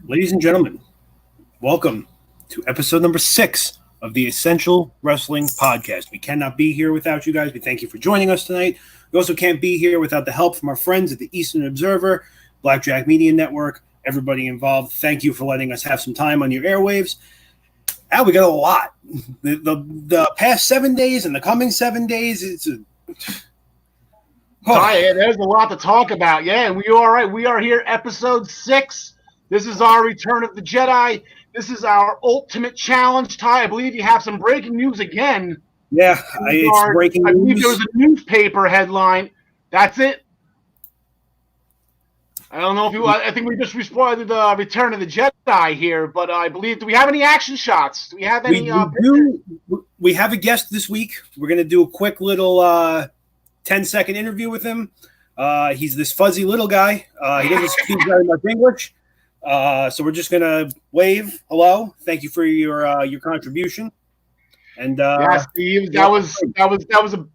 Ladies and gentlemen, welcome to episode number 6 of the Essential Wrestling Podcast. We cannot be here without you guys. We thank you for joining us tonight. We also can't be here without the help from our friends at the Eastern Observer, Blackjack Media Network, everybody involved. Thank you for letting us have some time on your airwaves. Al, we got a lot. The past 7 days and the coming 7 days, there's a lot to talk about. Yeah, and we are right. We are here, episode 6. This is our Return of the Jedi. This is our ultimate challenge. Ty, I believe you have some breaking news again. Yeah, it's breaking news. I believe there was a newspaper headline. That's it. I don't know if you. I think we just responded to the Return of the Jedi here, but I believe. Do we have any action shots? Do we have any? We have a guest this week. We're going to do a quick little 10-second interview with him. He's this fuzzy little guy. He doesn't speak very much English, so we're just going to wave hello. Thank you for your contribution. And yeah, Steve, that was a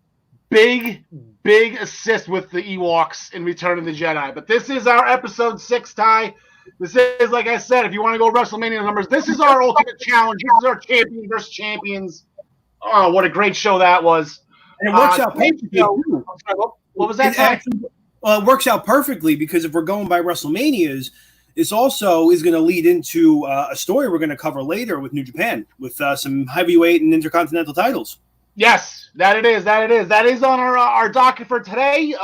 big assist with the Ewoks in Return of the Jedi. But this is our episode 6, Ty. This is, like I said, if you want to go WrestleMania numbers, this is our ultimate challenge. This is our champion versus champions. Oh, what a great show that was. And it works out perfectly. What was that? It works out perfectly because if we're going by WrestleManias, this also is going to lead into a story we're going to cover later with New Japan, with some heavyweight and intercontinental titles. Yes, that is. That is on our docket for today.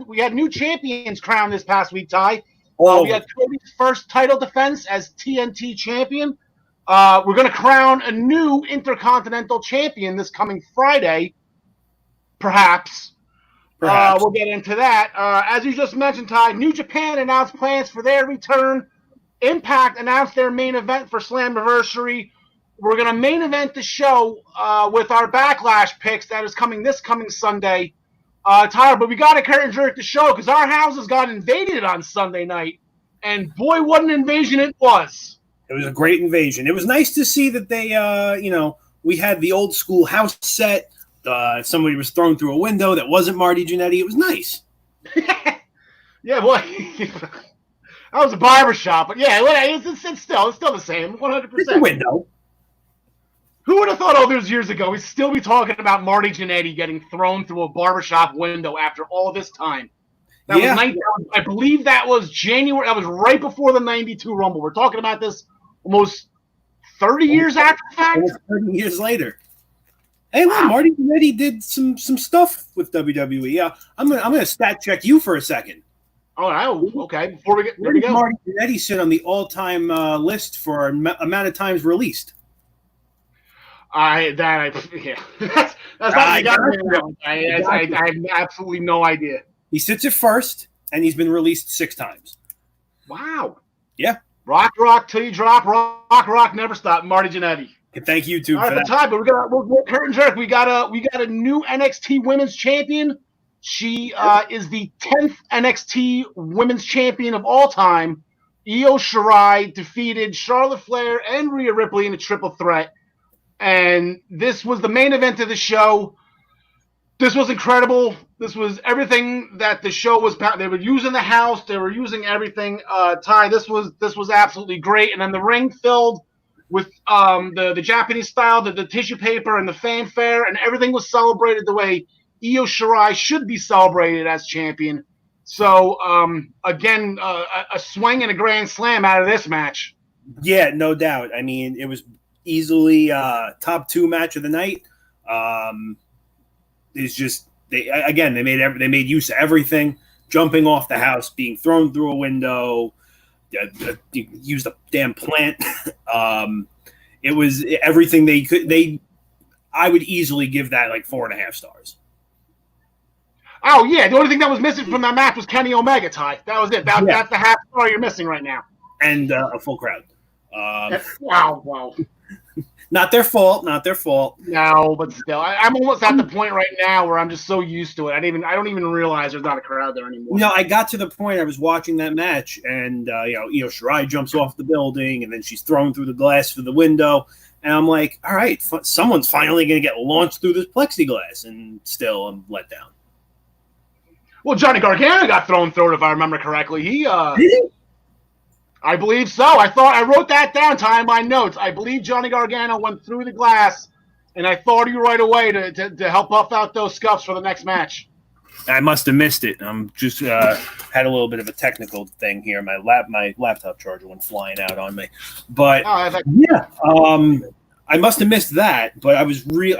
We had new champions crowned this past week, Ty. We had Cody's first title defense as TNT champion. We're going to crown a new intercontinental champion this coming Friday. Perhaps. We'll get into that. As you just mentioned, Ty, New Japan announced plans for their return. Impact announced their main event for Slammiversary. We're going to main event the show with our Backlash picks that is coming this coming Sunday. Tyler, but we got to curtain jerk the show because our houses got invaded on Sunday night. And boy, what an invasion it was. It was a great invasion. It was nice to see that they, we had the old school house set. Somebody was thrown through a window that wasn't Marty Jannetty. It was nice. Yeah, boy. That was a barbershop. But yeah, it's still the same. 100%. It's a window. Who would have thought all those years ago we'd still be talking about Marty Jannetty getting thrown through a barbershop window after all this time? I believe that was January. That was right before the 92 Rumble. We're talking about this almost 30 years after the fact. Almost 30 years later. Hey, look, Marty Jannetty did some stuff with WWE. Yeah, I'm gonna stat check you for a second. Oh, okay. Before we get where did Marty Jannetty sit on the all-time list for amount of times released? That's not I have absolutely no idea. He sits at first, and he's been released 6 times. Wow. Yeah. Rock till you drop. Rock never stop. Marty Jannetty. Thank you too. All right, but we'll curtain jerk. We got a new NXT Women's Champion. She is the 10th NXT Women's Champion of all time. Io Shirai defeated Charlotte Flair and Rhea Ripley in a triple threat. And this was the main event of the show. This was incredible. This was everything that the show was about. They were using the house. They were using everything. Ty, this was absolutely great. And then the ring filled with the Japanese style, the tissue paper and the fanfare, and everything was celebrated the way Io Shirai should be celebrated as champion. So, again, a swing and a grand slam out of this match. Yeah, no doubt. I mean, it was easily top 2 match of the night. It's just they made use of everything, jumping off the house, being thrown through a window, used a damn plant. It was everything they could. I would easily give that like 4.5 stars. Oh yeah, the only thing that was missing from that match was Kenny Omega, Ty. That was it. That's the half star you're missing right now. And a full crowd. Wow. Not their fault. No, but still, I'm almost at the point right now where I'm just so used to it. I don't even realize there's not a crowd there anymore. I got to the point I was watching that match, and Io Shirai jumps off the building, and then she's thrown through the glass through the window, and I'm like, all right, someone's finally going to get launched through this plexiglass, and still I'm let down. Well, Johnny Gargano got thrown through it, if I remember correctly. He I believe so. I wrote that down, tying my notes. I believe Johnny Gargano went through the glass, and I thought of you right away to help buff out those scuffs for the next match. I must have missed it. I'm just had a little bit of a technical thing here. My laptop charger went flying out on me, but yeah, I must have missed that. But I was rooting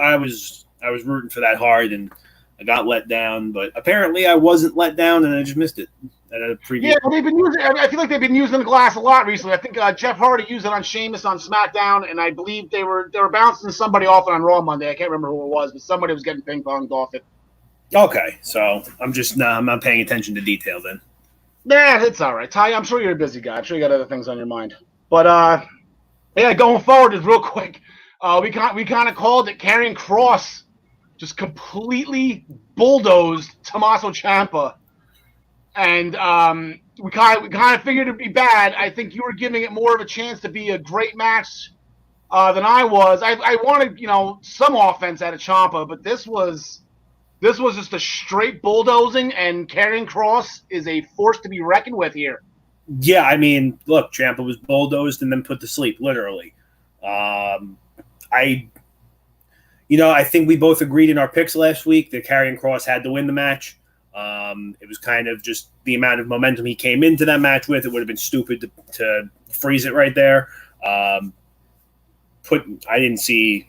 for that hard, and I got let down. But apparently, I wasn't let down, and I just missed it. Yeah, well, they've been using. I feel like they've been using the glass a lot recently. I think Jeff Hardy used it on Sheamus on SmackDown, and I believe they were bouncing somebody off it on Raw Monday. I can't remember who it was, but somebody was getting ping ponged off it. Okay, so I'm not paying attention to detail then. Yeah, it's all right, Ty. I'm sure you're a busy guy. I'm sure you got other things on your mind. But yeah, going forward, is real quick. We kind of called it. Karrion Kross just completely bulldozed Tommaso Ciampa. And we kind of figured it'd be bad. I think you were giving it more of a chance to be a great match than I was. I wanted, some offense out of Ciampa, but this was just a straight bulldozing, and Karrion Kross is a force to be reckoned with here. Yeah, I mean, look, Ciampa was bulldozed and then put to sleep, literally. I think we both agreed in our picks last week that Karrion Kross had to win the match. It was kind of just the amount of momentum he came into that match with. It would have been stupid to freeze it right there. I didn't see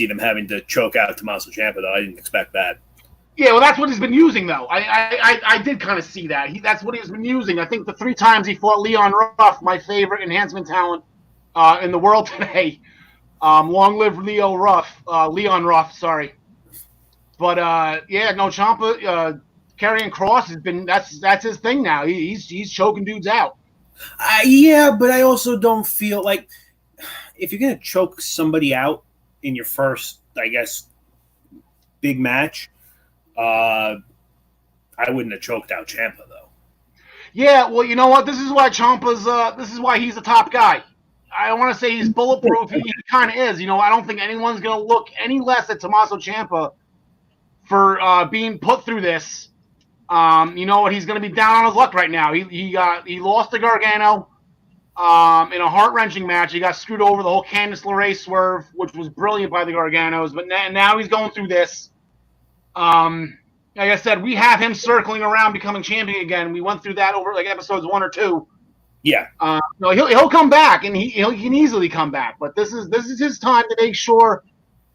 them having to choke out Tommaso Ciampa, though. I didn't expect that. Yeah, well, that's what he's been using, though. I did kind of see that. That's what he's been using. I think the 3 times he fought Leon Ruff, my favorite enhancement talent in the world today. Long live Leon Ruff, sorry. But yeah, no, Ciampa. Karrion Kross has been that's his thing now. He's choking dudes out. Yeah, but I also don't feel like if you're gonna choke somebody out in your first, I guess, big match, I wouldn't have choked out Ciampa though. Yeah, well, you know what? This is why Ciampa's. This is why he's the top guy. I don't want to say he's bulletproof. He kind of is. I don't think anyone's gonna look any less at Tommaso Ciampa for being put through this. You know what? He's going to be down on his luck right now. He lost to Gargano in a heart-wrenching match. He got screwed over the whole Candice LeRae swerve, which was brilliant by the Garganos. But now he's going through this. Like I said, we have him circling around becoming champion again. We went through that over like episodes 1 or 2. Yeah. He'll come back, and he can easily come back. But this is his time to make sure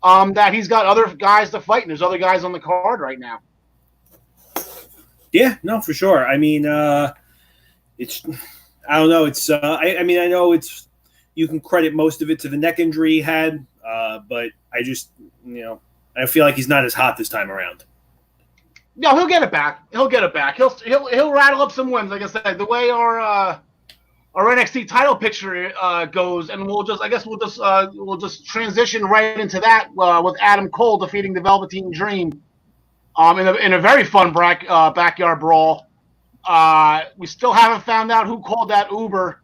that he's got other guys to fight, and there's other guys on the card right now. Yeah, no, for sure. I mean, it's I don't know. It's I mean, I know it's you can credit most of it to the neck injury he had, but I just I feel like he's not as hot this time around. No, he'll get it back. He'll rattle up some wins. Like I said, the way our NXT title picture goes, and we'll just transition right into that with Adam Cole defeating the Velveteen Dream. In a very fun backyard brawl. We still haven't found out who called that Uber,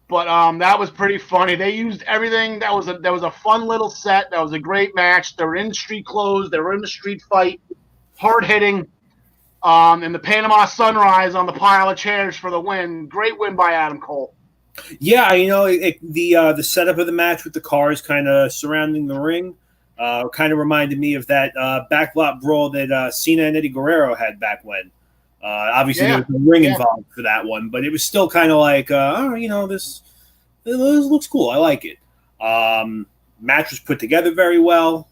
but that was pretty funny. They used everything. That was a fun little set. That was a great match. They were in street clothes. They were in the street fight, hard hitting, and the Panama Sunrise on the pile of chairs for the win. Great win by Adam Cole. Yeah, the setup of the match with the cars kind of surrounding the ring. Kind of reminded me of that backlot brawl that Cena and Eddie Guerrero had back when. Obviously, there was a ring involved for that one, but it was still kind of like, this looks cool. I like it. Match was put together very well.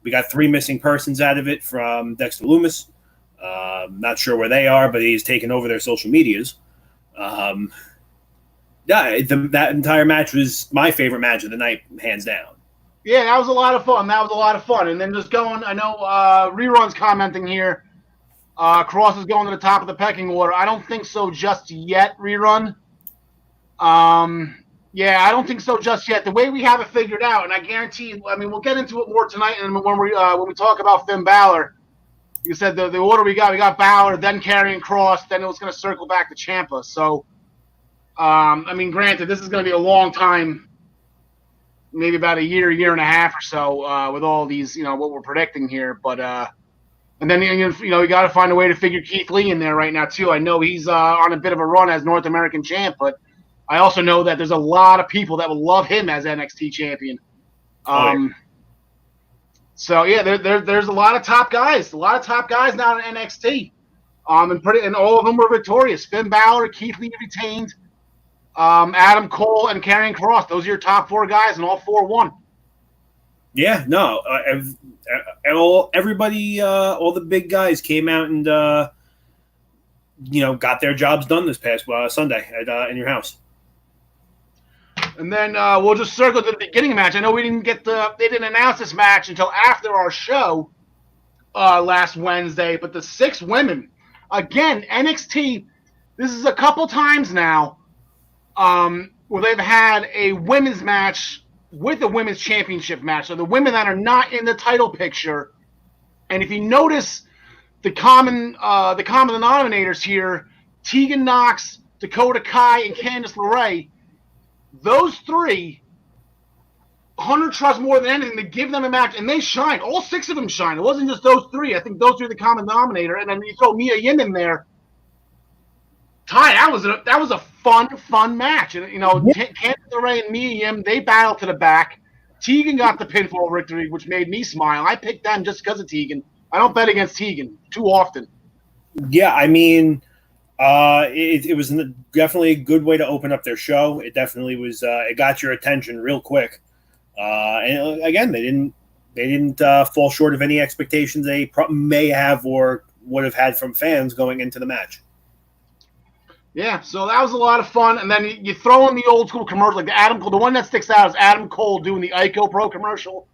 We got 3 missing persons out of it from Dexter Lumis. Not sure where they are, but he's taken over their social medias. That entire match was my favorite match of the night, hands down. Yeah, that was a lot of fun. And then just going, I know Rerun's commenting here. Kross is going to the top of the pecking order. I don't think so just yet, Rerun. Yeah, I don't think so just yet. The way we have it figured out, and I guarantee, we'll get into it more tonight, and when we talk about Finn Balor, you said the order we got Balor, then Karrion Kross, then it was going to circle back to Ciampa. So, granted, this is going to be a long time. Maybe about a year and a half or so with all these, what we're predicting here. But and then we got to find a way to figure Keith Lee in there right now too. I know he's on a bit of a run as North American champ, but I also know that there's a lot of people that will love him as NXT champion. So yeah, there's a lot of top guys, now in NXT. And all of them were victorious. Finn Balor, Keith Lee retained. Adam Cole and Karrion Kross. Those are your top 4 guys, and all 4 won. Yeah, no, everybody, all the big guys came out and got their jobs done this past Sunday at in your house. And then we'll just circle to the beginning match. I know they didn't announce this match until after our show last Wednesday, but the 6 women, again, NXT, this is a couple times now where they've had a women's match with a women's championship match. So the women that are not in the title picture. And if you notice the common denominators here, Tegan Nox, Dakota Kai, and Candice LeRae, those 3, Hunter trusts more than anything to give them a match, and they shine. All 6 of them shine. It wasn't just those 3. I think those 3 are the common denominator. And then you throw Mia Yim in there. Ty, that was a fun match. And Candice LeRae and Mia Yim, they battled to the back. Tegan got the pinfall victory, which made me smile. I picked them just because of Tegan. I don't bet against Tegan too often. Yeah, I mean, it was definitely a good way to open up their show. It definitely was. It got your attention real quick. And again, they didn't fall short of any expectations they may have or would have had from fans going into the match. Yeah, so that was a lot of fun. And then you throw in the old school commercial, like the Adam Cole. The one that sticks out is Adam Cole doing the Ico Pro commercial.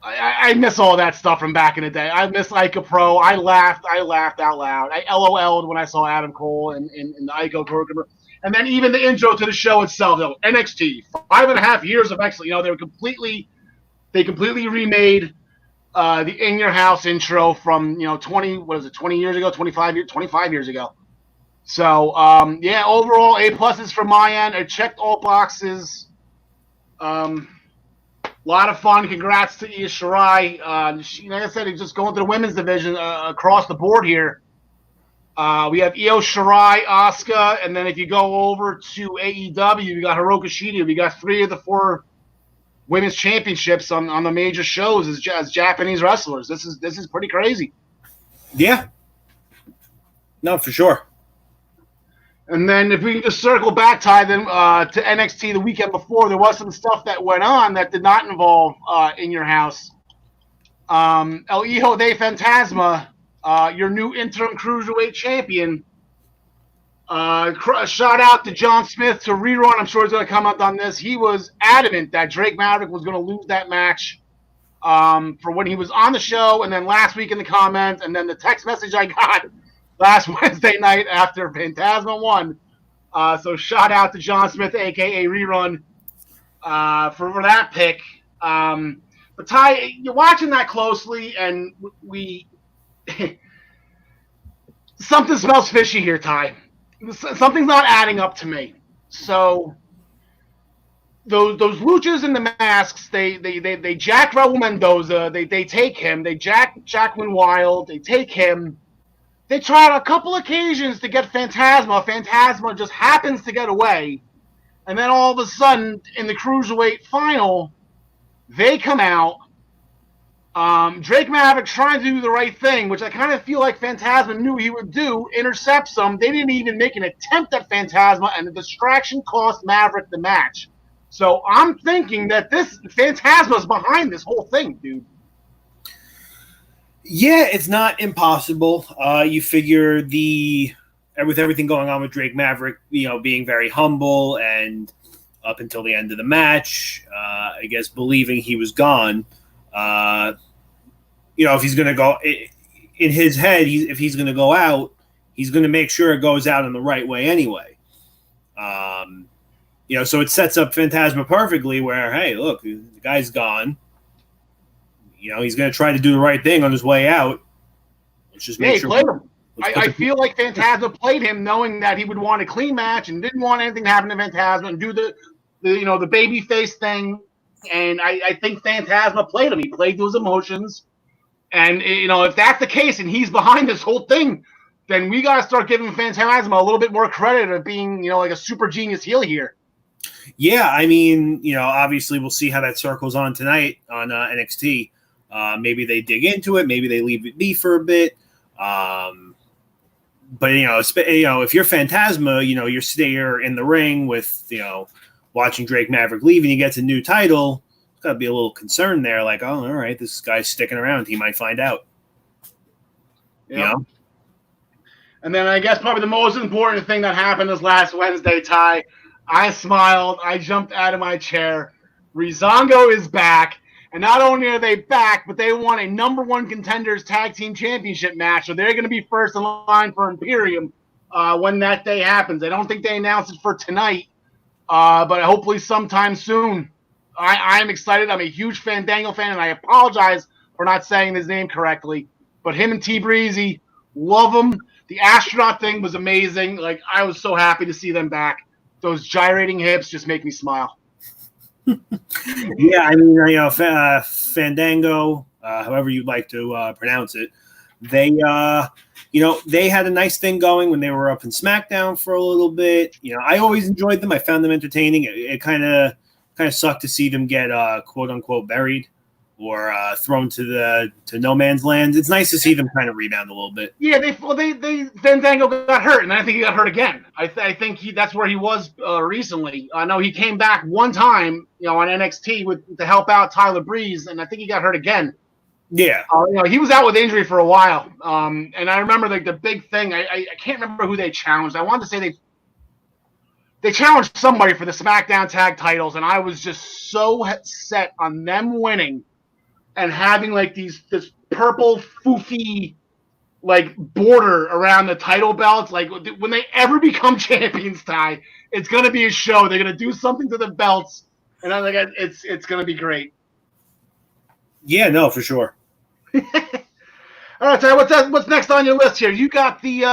I miss all that stuff from back in the day. I miss Ica Pro. I laughed out loud. I LOL'd when I saw Adam Cole in the Ico Pro commercial. And then even the intro to the show itself, NXT, 5.5 years of excellence. They completely remade the In Your House intro from 20 years ago, 25 years ago. So overall A+ from my end. I checked all boxes. A lot of fun. Congrats to Io Shirai. Like I said, he's just going to the women's division across the board here. We have Io Shirai, Asuka, and then if you go over to AEW, you got Hiroka Shida. We got 3 of the 4 women's championships on the major shows as Japanese wrestlers. This is pretty crazy. Yeah. No, for sure. And then if we can just circle back, Ty, then to NXT the weekend before, there was some stuff that went on that did not involve In Your House. El Hijo de Fantasma, your new interim cruiserweight champion. Shout out to John Smith to Rerun. I'm sure he's going to comment on this. He was adamant that Drake Maverick was going to lose that match for when he was on the show, and then last week in the comments, and then the text message I got last Wednesday night after Phantasma won. So shout out to John Smith, a.k.a. Rerun, for that pick. But Ty, you're watching that closely, and we something smells fishy here, Ty. Something's not adding up to me. So those luchas in the masks, they jack Raul Mendoza, they take him, they jack Jacqueline Wild, they take him. They tried a couple occasions to get Phantasma. Phantasma just happens to get away. And then all of a sudden, in the Cruiserweight final, they come out. Drake Maverick trying to do the right thing, which I kind of feel like Phantasma knew he would do, intercepts them. They didn't even make an attempt at Phantasma, and the distraction cost Maverick the match. So I'm thinking that this Phantasma's behind this whole thing, dude. Yeah, it's not impossible. You figure with everything going on with Drake Maverick, being very humble and up until the end of the match, I guess believing he was gone. If he's going to go in his head, if he's going to go out, he's going to make sure it goes out in the right way anyway. So it sets up Phantasma perfectly where, hey, look, the guy's gone. He's going to try to do the right thing on his way out. Let's just make sure. Played him. I feel like Phantasma played him knowing that he would want a clean match and didn't want anything to happen to Phantasma and do the baby face thing. And I think Phantasma played him. He played those emotions. And, if that's the case and he's behind this whole thing, then we got to start giving Phantasma a little bit more credit of being, like a super genius heel here. Yeah, I mean, obviously we'll see how that circles on tonight on NXT. Maybe they dig into it. Maybe they leave it be for a bit. But if you're Phantasma, you're sitting here in the ring with watching Drake Maverick leave, and he gets a new title. It's got to be a little concerned there. Like, oh, all right, this guy's sticking around. He might find out. Yeah. And then I guess probably the most important thing that happened this last Wednesday, Ty. I smiled. I jumped out of my chair. Rizongo is back. And not only are they back, but they won a number one contenders tag team championship match. So they're going to be first in line for Imperium when that day happens. I don't think they announced it for tonight, but hopefully sometime soon. I'm excited. I'm a huge Fandango fan, and I apologize for not saying his name correctly. But him and T Breezy, love them. The astronaut thing was amazing. Like, I was so happy to see them back. Those gyrating hips just make me smile. Yeah, I mean, Fandango, however you'd like to pronounce it, they had a nice thing going when they were up in SmackDown for a little bit. I always enjoyed them. I found them entertaining. It kind of sucked to see them get quote unquote buried or thrown to no man's land. It's nice to see them kind of rebound a little bit. Yeah, they Fandango got hurt, and I think he got hurt again. I think that's where he was recently. I know he came back one time, on NXT to help out Tyler Breeze, and I think he got hurt again. Yeah, he was out with injury for a while. And I remember the big thing. I can't remember who they challenged. I wanted to say they challenged somebody for the SmackDown tag titles, and I was just so set on them winning and having like this purple foofy like border around the title belts. Like, when they ever become champions, Ty, it's gonna be a show. They're gonna do something to the belts, and I think it's gonna be great. Yeah, no, for sure. All right, Ty, what's next on your list here? You got the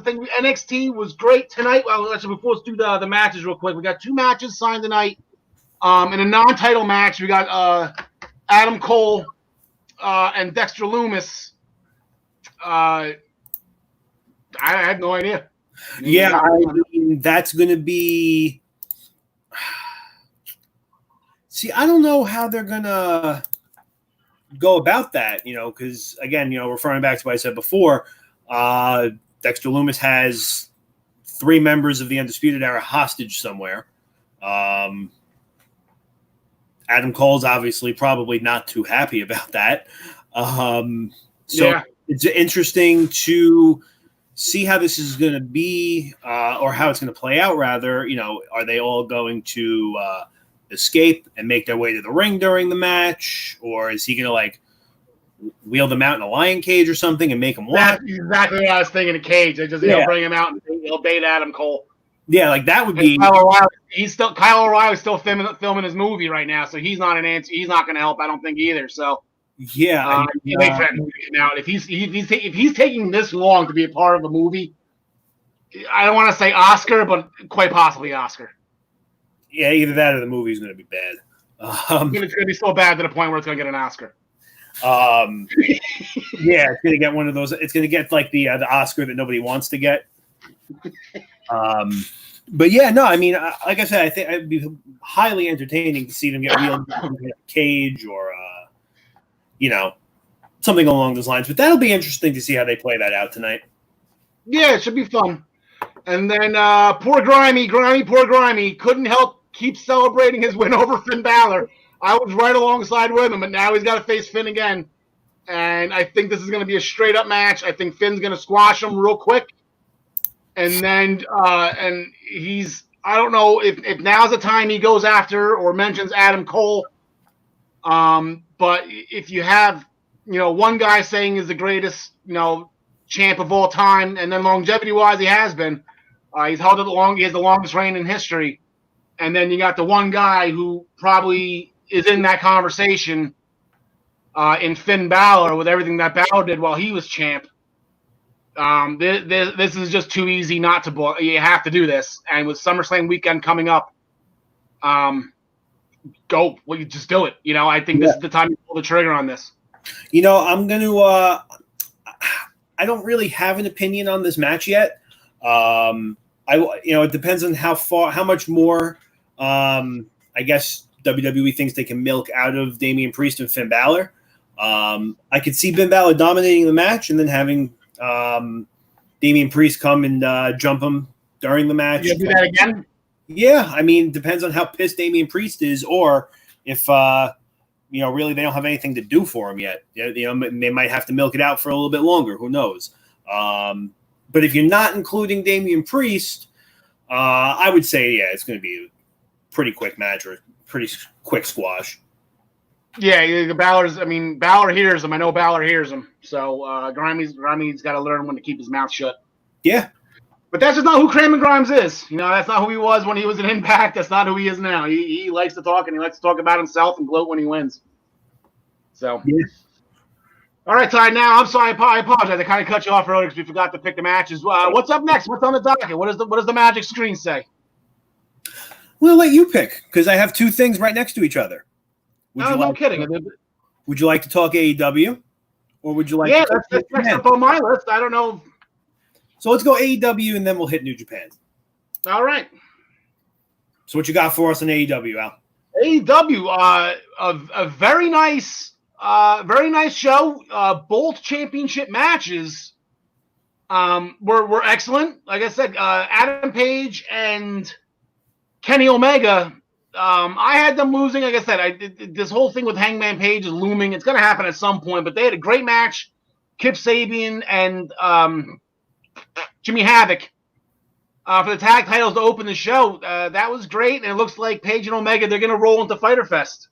thing. NXT was great tonight. Well, actually, before let's do the matches real quick. We got two matches signed tonight. In a non-title match, we got Adam Cole and Dexter Lumis. I had no idea. Yeah, I mean, that's going to be. See, I don't know how they're going to go about that, because, again, referring back to what I said before, Dexter Lumis has 3 members of the Undisputed Era hostage somewhere. Adam Cole's obviously probably not too happy about that. It's interesting to see how this is going to be, or how it's going to play out, rather. Are they all going to escape and make their way to the ring during the match? Or is he going to, wheel them out in a lion cage or something and make them watch? That's exactly what I was thinking, a cage. They just bring him out and he'll bait Adam Cole. Yeah, like that would be. Kyle O'Reilly's still filming his movie right now, so he's not an answer. He's not going to help, I don't think, either. So yeah, if he's taking this long to be a part of a movie, I don't want to say Oscar, but quite possibly Oscar. Yeah, either that or the movie's going to be bad. It's going to be so bad to the point where it's going to get an Oscar. Yeah, it's going to get one of those. It's going to get like the Oscar that nobody wants to get. But yeah, no, I mean, like I said, I think it'd be highly entertaining to see them get wheeled in a cage or, something along those lines. But that'll be interesting to see how they play that out tonight. Yeah, it should be fun. And then poor Grimy couldn't help keep celebrating his win over Finn Balor. I was right alongside with him, but now he's got to face Finn again. And I think this is going to be a straight-up match. I think Finn's going to squash him real quick. And then I don't know if now's the time he goes after or mentions Adam Cole. But if you have, one guy saying is the greatest, champ of all time, and then longevity-wise he has been. He's held it long. He has the longest reign in history. And then you got the one guy who probably is in that conversation in Finn Balor with everything that Balor did while he was champ. This is just too easy not to book. You have to do this. And with SummerSlam weekend coming up, you just do it. I think this is the time to pull the trigger on this. I'm going to I don't really have an opinion on this match yet. It depends on how much more, I guess WWE thinks they can milk out of Damian Priest and Finn Balor. I could see Finn Balor dominating the match and then having Damian Priest come and jump him during the match. You do that again? Yeah, I mean, depends on how pissed Damian Priest is, or if really they don't have anything to do for him yet. They might have to milk it out for a little bit longer. Who knows? But if you're not including Damian Priest, I would say it's going to be a pretty quick match or pretty quick squash. Yeah, Balor hears him. I know Balor hears him. So Grimey's got to learn when to keep his mouth shut. Yeah. But that's just not who Kramer Grimes is. That's not who he was when he was in Impact. That's not who he is now. He likes to talk, and he likes to talk about himself and gloat when he wins. So, yeah. All right, Ty. Now, I'm sorry. I apologize. I kind of cut you off earlier because we forgot to pick the matches. What's up next? What's on the docket? What does the magic screen say? We'll let you pick because I have two things right next to each other. No kidding. Would you like to talk AEW, or would you like? Yeah, that's next up on my list. I don't know. So let's go AEW, and then we'll hit New Japan. All right. So what you got for us on AEW, Al? AEW, a very nice show. Both championship matches were excellent. Like I said, Adam Page and Kenny Omega. I had them losing. Like I said, this whole thing with Hangman Page is looming. It's going to happen at some point. But they had a great match. Kip Sabian and Jimmy Havoc for the tag titles to open the show. That was great, and it looks like Page and Omega, they're going to roll into Fyter Fest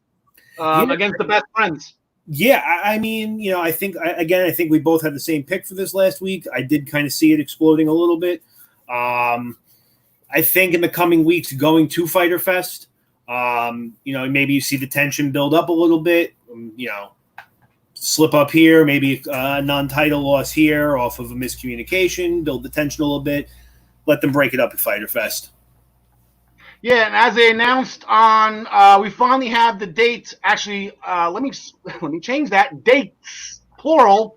against the Best Friends. Yeah, I mean, I think we both had the same pick for this last week. I did kind of see it exploding a little bit. I think in the coming weeks going to Fyter Fest, maybe you see the tension build up a little bit, slip up here, maybe a non-title loss here off of a miscommunication, build the tension a little bit, let them break it up at Fyter Fest. Yeah, and as they announced on, we finally have the date. Actually, let me change that. Dates, plural,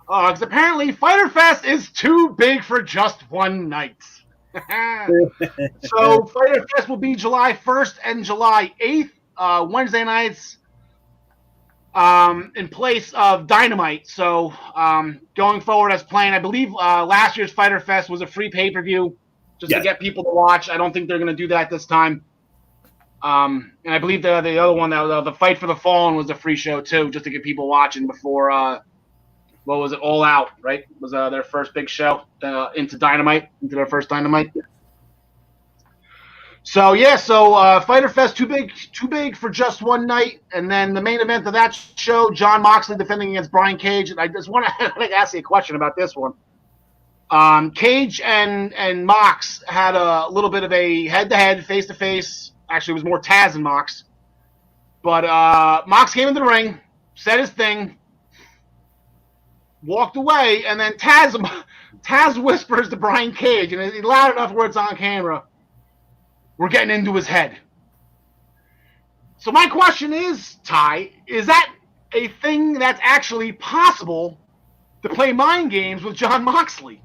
because apparently Fyter Fest is too big for just one night. So Fyter Fest will be July 1st and July 8th, Wednesday nights, in place of Dynamite. So going forward as planned, I believe last year's Fyter Fest was a free pay-per-view just to get people to watch. I don't think they're going to do that this time. And I believe the other one, the Fight for the Fallen, was a free show too, just to get people watching before, what was it, All Out, right? Was their first big show into their first Dynamite. So Fyter Fest too big for just one night, and then the main event of that show, Jon Moxley defending against Brian Cage. And I just want to ask you a question about this one. Cage and Mox had a little bit of a head-to-head, face-to-face. Actually, it was more Taz and Mox, but Mox came into the ring, said his thing, walked away, and then Taz whispers to Brian Cage, and it's loud enough where it's on camera, "We're getting into his head." So my question is, Ty, is that a thing that's actually possible to play mind games with Jon Moxley?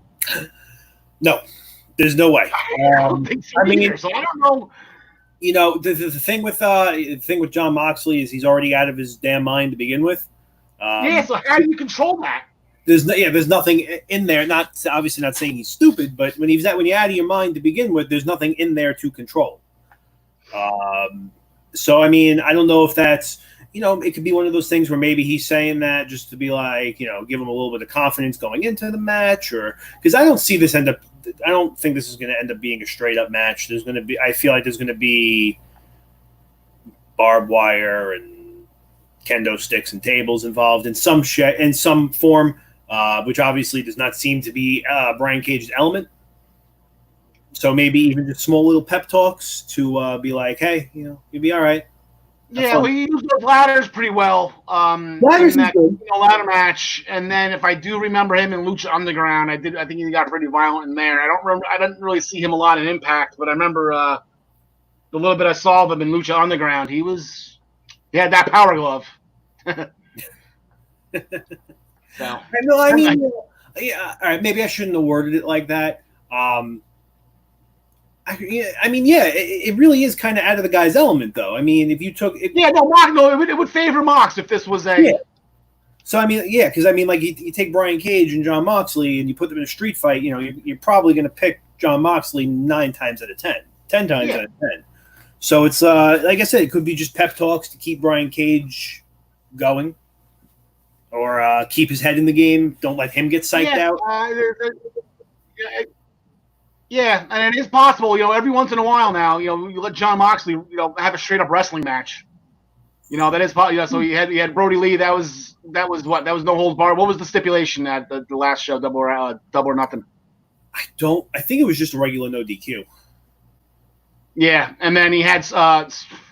No, there's no way. I don't think so either, so I don't know. The thing with Jon Moxley is he's already out of his damn mind to begin with. So how do you control that? There's nothing in there. Not obviously not saying he's stupid, but when you're out of your mind to begin with, there's nothing in there to control. So I mean, I don't know if that's it could be one of those things where maybe he's saying that just to be like give him a little bit of confidence going into the match, or because I don't think this is going to end up being a straight up match. I feel like there's going to be barbed wire and kendo sticks and tables involved in some form. Which obviously does not seem to be Brian Cage's element. So maybe even just small little pep talks to be like, hey, you'll be all right. Yeah, he used those ladders pretty well in that ladder match. And then if I do remember him in Lucha Underground, I think he got pretty violent in there. I didn't really see him a lot in Impact, but I remember the little bit I saw of him in Lucha Underground, he had that power glove. So. I mean, Yeah, all right, maybe I shouldn't have worded it like that. It really is kind of out of the guy's element, though. I mean, if you took it, Yeah, no, Mox, no, it would favor Mox if this was a. yeah. So I mean, yeah, because I mean, like you take Brian Cage and John Moxley and you put them in a street fight, you're probably going to pick John Moxley 9 times out of 10, 10 times out of 10. So it's like I said, it could be just pep talks to keep Brian Cage going, or keep his head in the game. Don't let him get psyched out. Yeah, and it is possible. Every once in a while now, you let John Moxley, have a straight up wrestling match. That is possible. So you had Brody Lee. That was what? That was no holds barred. What was the stipulation at the last show? Double or nothing. I think it was just a regular no DQ. Yeah, and then he had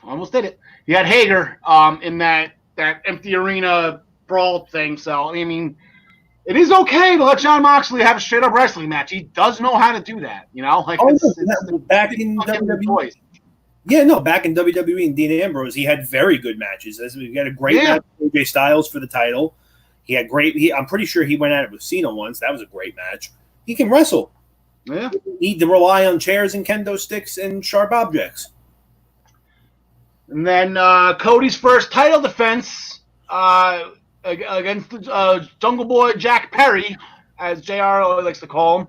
almost did it. He had Hager in that empty arena brawl thing. So I mean, it is okay to let John Moxley have a straight up wrestling match. He does know how to do that. Back in WWE. Yeah, no, back in WWE and Dean Ambrose, he had very good matches. He had a great match with AJ Styles for the title. He had I'm pretty sure he went at it with Cena once. That was a great match. He can wrestle. Yeah. He need to rely on chairs and kendo sticks and sharp objects. And then Cody's first title defense against Jungle Boy Jack Perry, as JR likes to call him.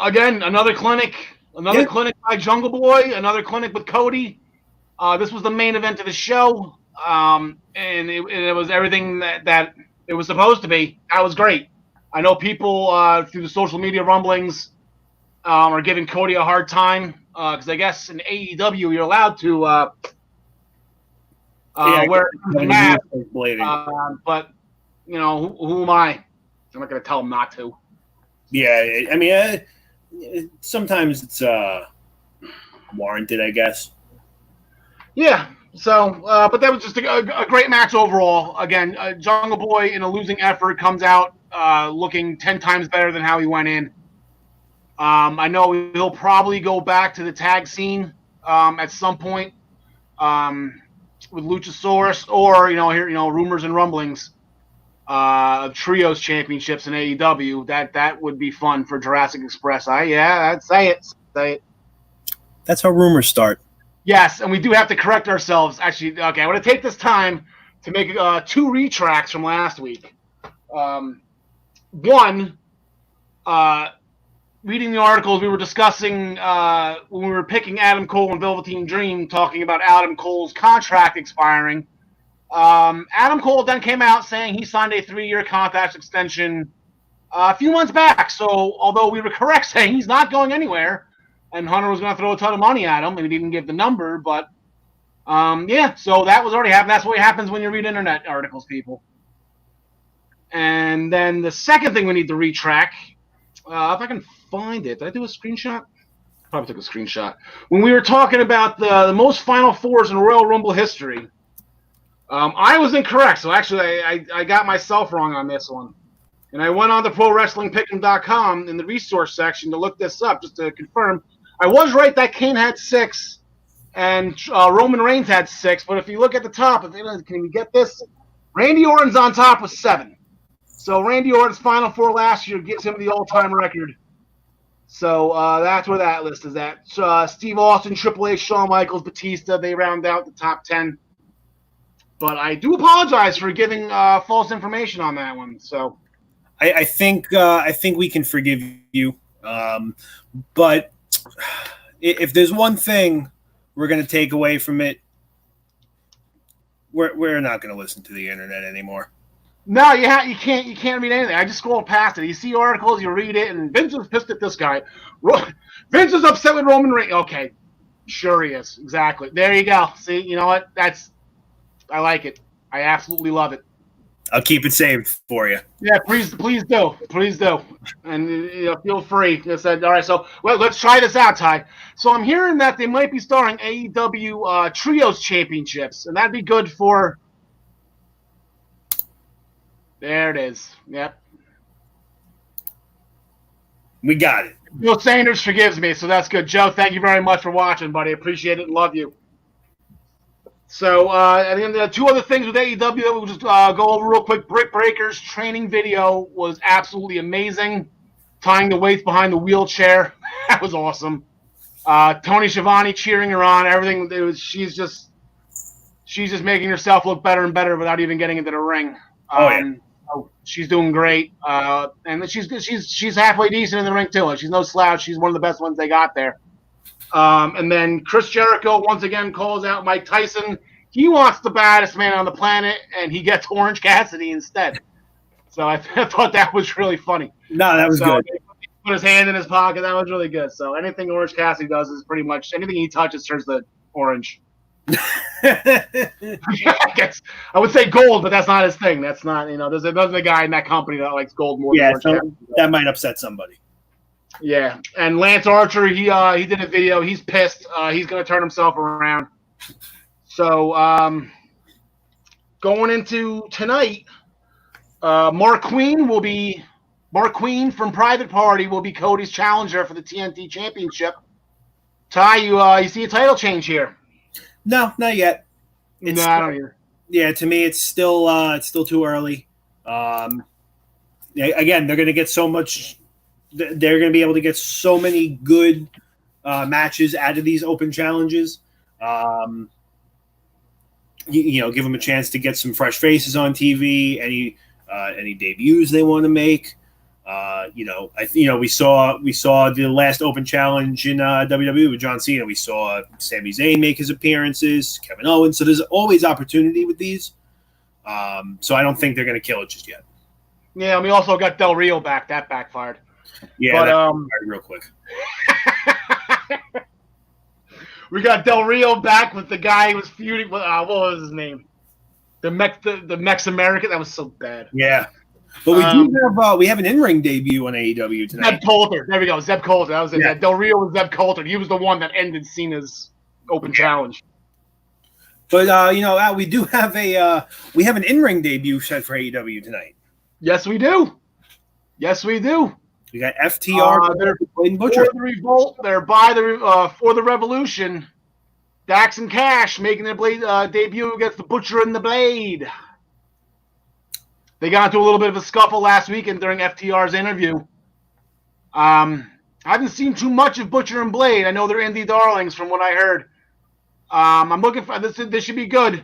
Again, another clinic by Jungle Boy, another clinic with Cody. This was the main event of the show, and it was everything that it was supposed to be. That was great. I know people through the social media rumblings are giving Cody a hard time because I guess in AEW you're allowed to wear a mask. But who am I? I'm not going to tell him not to. Yeah, I mean, sometimes it's warranted, I guess. Yeah. So, but that was just a great match overall. Again, Jungle Boy in a losing effort comes out looking 10 times better than how he went in. I know he'll probably go back to the tag scene at some point with Luchasaurus, or rumors and rumblings of trios championships in AEW. That would be fun for Jurassic Express. I'd say it. That's how rumors start. Yes, and we do have to correct ourselves. Actually, okay, I want to take this time to make 2 retracts from last week. One, reading the articles we were discussing when we were picking Adam Cole and Velveteen Dream, talking about Adam Cole's contract expiring. Adam Cole then came out saying he signed a 3-year contract extension a few months back. So although we were correct saying he's not going anywhere, and Hunter was going to throw a ton of money at him, and he didn't give the number, but so that was already happening. That's what happens when you read internet articles, people. And then the second thing we need to retrack, if I can find it. Did I do a screenshot? Probably took a screenshot. When we were talking about the most Final Fours in Royal Rumble history, I was incorrect. So actually, I got myself wrong on this one. And I went on to ProWrestlingPick'em.com in the resource section to look this up just to confirm. I was right that Kane had 6 and Roman Reigns had 6. But if you look at the top, can we get this? Randy Orton's on top with 7. So Randy Orton's Final Four last year gives him the all-time record. So that's where that list is at. Steve Austin, Triple H, Shawn Michaels, Batista, they round out the top 10. But I do apologize for giving false information on that one. So I think we can forgive you. But if there's one thing we're going to take away from it, we're not going to listen to the internet anymore. No, you can't read anything. I just scroll past it. You see articles, you read it, and Vince is pissed at this guy. Vince is upset with Roman Reigns. Okay, sure he is. Exactly. There you go. See, you know what? I like it. I absolutely love it. I'll keep it saved for you. Yeah, please do, and feel free. I said, all right. So, let's try this out, Ty. So, I'm hearing that they might be starting AEW Trios Championships, and that'd be good for. There it is. Yep. We got it. Joe Sanders forgives me, so that's good. Joe, thank you very much for watching, buddy. Appreciate it and love you. So, and then the two other things with AEW that we'll just go over real quick. Britt Breaker's training video was absolutely amazing. Tying the weights behind the wheelchair. That was awesome. Tony Schiavone cheering her on. Everything. She's just making herself look better and better without even getting into the ring. So she's doing great. And she's halfway decent in the ring too. She's no slouch. She's one of the best ones they got there. And then Chris Jericho once again calls out Mike Tyson. He wants the baddest man on the planet, and he gets Orange Cassidy instead. So I thought that was really funny. No, that was good. He put his hand in his pocket. That was really good. So anything Orange Cassidy does is pretty much anything he touches turns to orange. I would say gold, but that's not his thing. That's not, there's a guy in that company that likes gold more than Orange Cassidy. That might upset somebody. Yeah, and Lance Archer, he did a video. He's pissed. He's going to turn himself around. So going into tonight, Mark Queen from Private Party will be Cody's challenger for the TNT Championship. Ty, you see a title change here? No, not yet. I don't either. Yeah, to me, it's still too early. Again, they're going to get so much. They're going to be able to get so many good matches out of these open challenges. Give them a chance to get some fresh faces on TV. Any debuts they want to make. We saw the last open challenge in WWE with John Cena. We saw Sami Zayn make his appearances, Kevin Owens. So there's always opportunity with these. So I don't think they're going to kill it just yet. Yeah, and we also got Del Rio back. That backfired. Yeah, but real quick. We got Del Rio back with the guy who was feuding with what was his name? The Mex American. That was so bad. Yeah, but we have an in-ring debut on AEW tonight. Zeb Coulter. There we go. Zeb Coulter. That was it. Yeah. Del Rio was Zeb Coulter. He was the one that ended Cena's open challenge. But we do have we have an in-ring debut set for AEW tonight. Yes, we do. We got FTR. They're Butcher. For the Revolt. They're for the Revolution. Dax and Cash making their debut against the Butcher and the Blade. They got into a little bit of a scuffle last weekend during FTR's interview. I haven't seen too much of Butcher and Blade. I know they're indie darlings from what I heard. I'm looking for this. This should be good,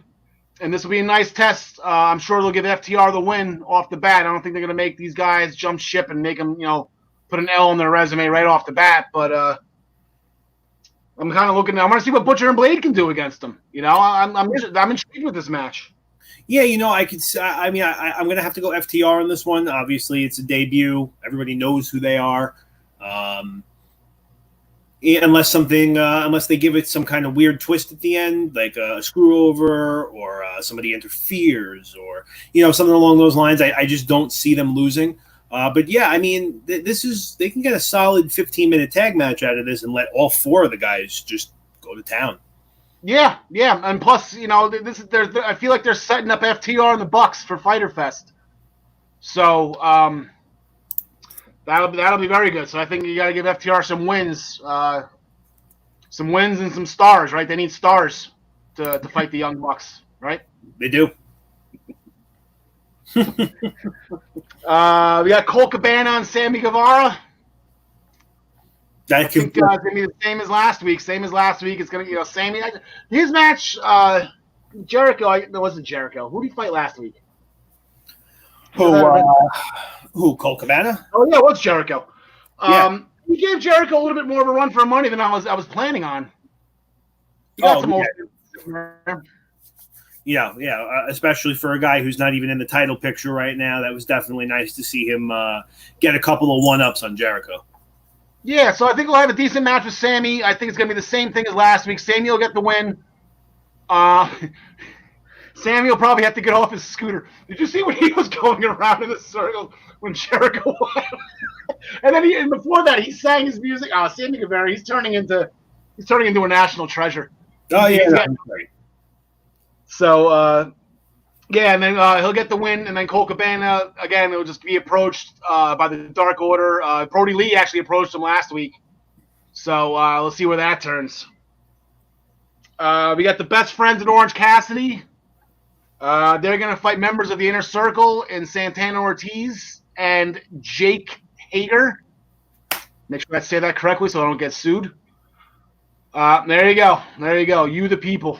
and this will be a nice test. I'm sure they'll give FTR the win off the bat. I don't think they're going to make these guys jump ship and make them, put an L on their resume right off the bat. But I'm kind of looking. I want to see what Butcher and Blade can do against them. I'm intrigued with this match. Yeah, I could. I'm going to have to go FTR on this one. Obviously, it's a debut. Everybody knows who they are. Unless they give it some kind of weird twist at the end, like a screw over or somebody interferes or something along those lines. I just don't see them losing. But yeah, they can get a solid 15-minute tag match out of this and let all four of the guys just go to town. Yeah, and plus, I feel like they're setting up FTR and the Bucks for Fyter Fest, so that'll be very good. So I think you got to give FTR some wins and some stars, right? They need stars to fight the Young Bucks, right? They do. We got Colt Cabana and Sammy Guevara. I think it's going to be the same as last week. It's going to be, Sammy. His match, Jericho. It wasn't Jericho. Who did he fight last week? Who? Colt Cabana? Oh yeah, it was Jericho. He gave Jericho a little bit more of a run for money than I was planning on. He got especially for a guy who's not even in the title picture right now. That was definitely nice to see him get a couple of one-ups on Jericho. Yeah, so I think we'll have a decent match with Sammy. I think it's going to be the same thing as last week. Sammy will get the win. Sammy will probably have to get off his scooter. Did you see when he was going around in a circle when Jericho won? And then before that, he sang his music. Sammy Guevara, he's turning into a national treasure. Oh yeah, that's great. So and then he'll get the win, and then Colt Cabana again. It'll just be approached by the Dark Order. Brody Lee actually approached him last week, so let's see where that turns. We got the best friends in Orange Cassidy. They're going to fight members of the Inner Circle in Santana Ortiz and Jake Hager. Make sure I say that correctly so I don't get sued. There you go. There you go. You the people.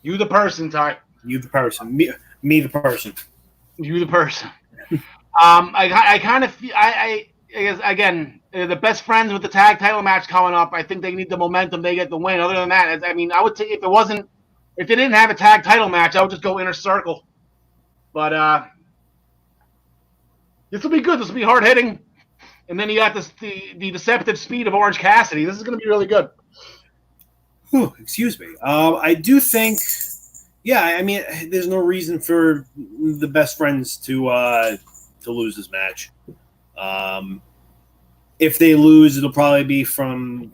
You the person, Ty. You the person. Me the person. You the person. I kind of feel I guess again the best friends with the tag title match coming up. I think they need the momentum. They get the win. Other than that, I mean, I would say if they didn't have a tag title match, I would just go Inner Circle. But this will be good. This will be hard hitting. And then you got the deceptive speed of Orange Cassidy. This is going to be really good. Whew, excuse me. I do think, yeah. I mean, there's no reason for the best friends to lose this match. If they lose, it'll probably be from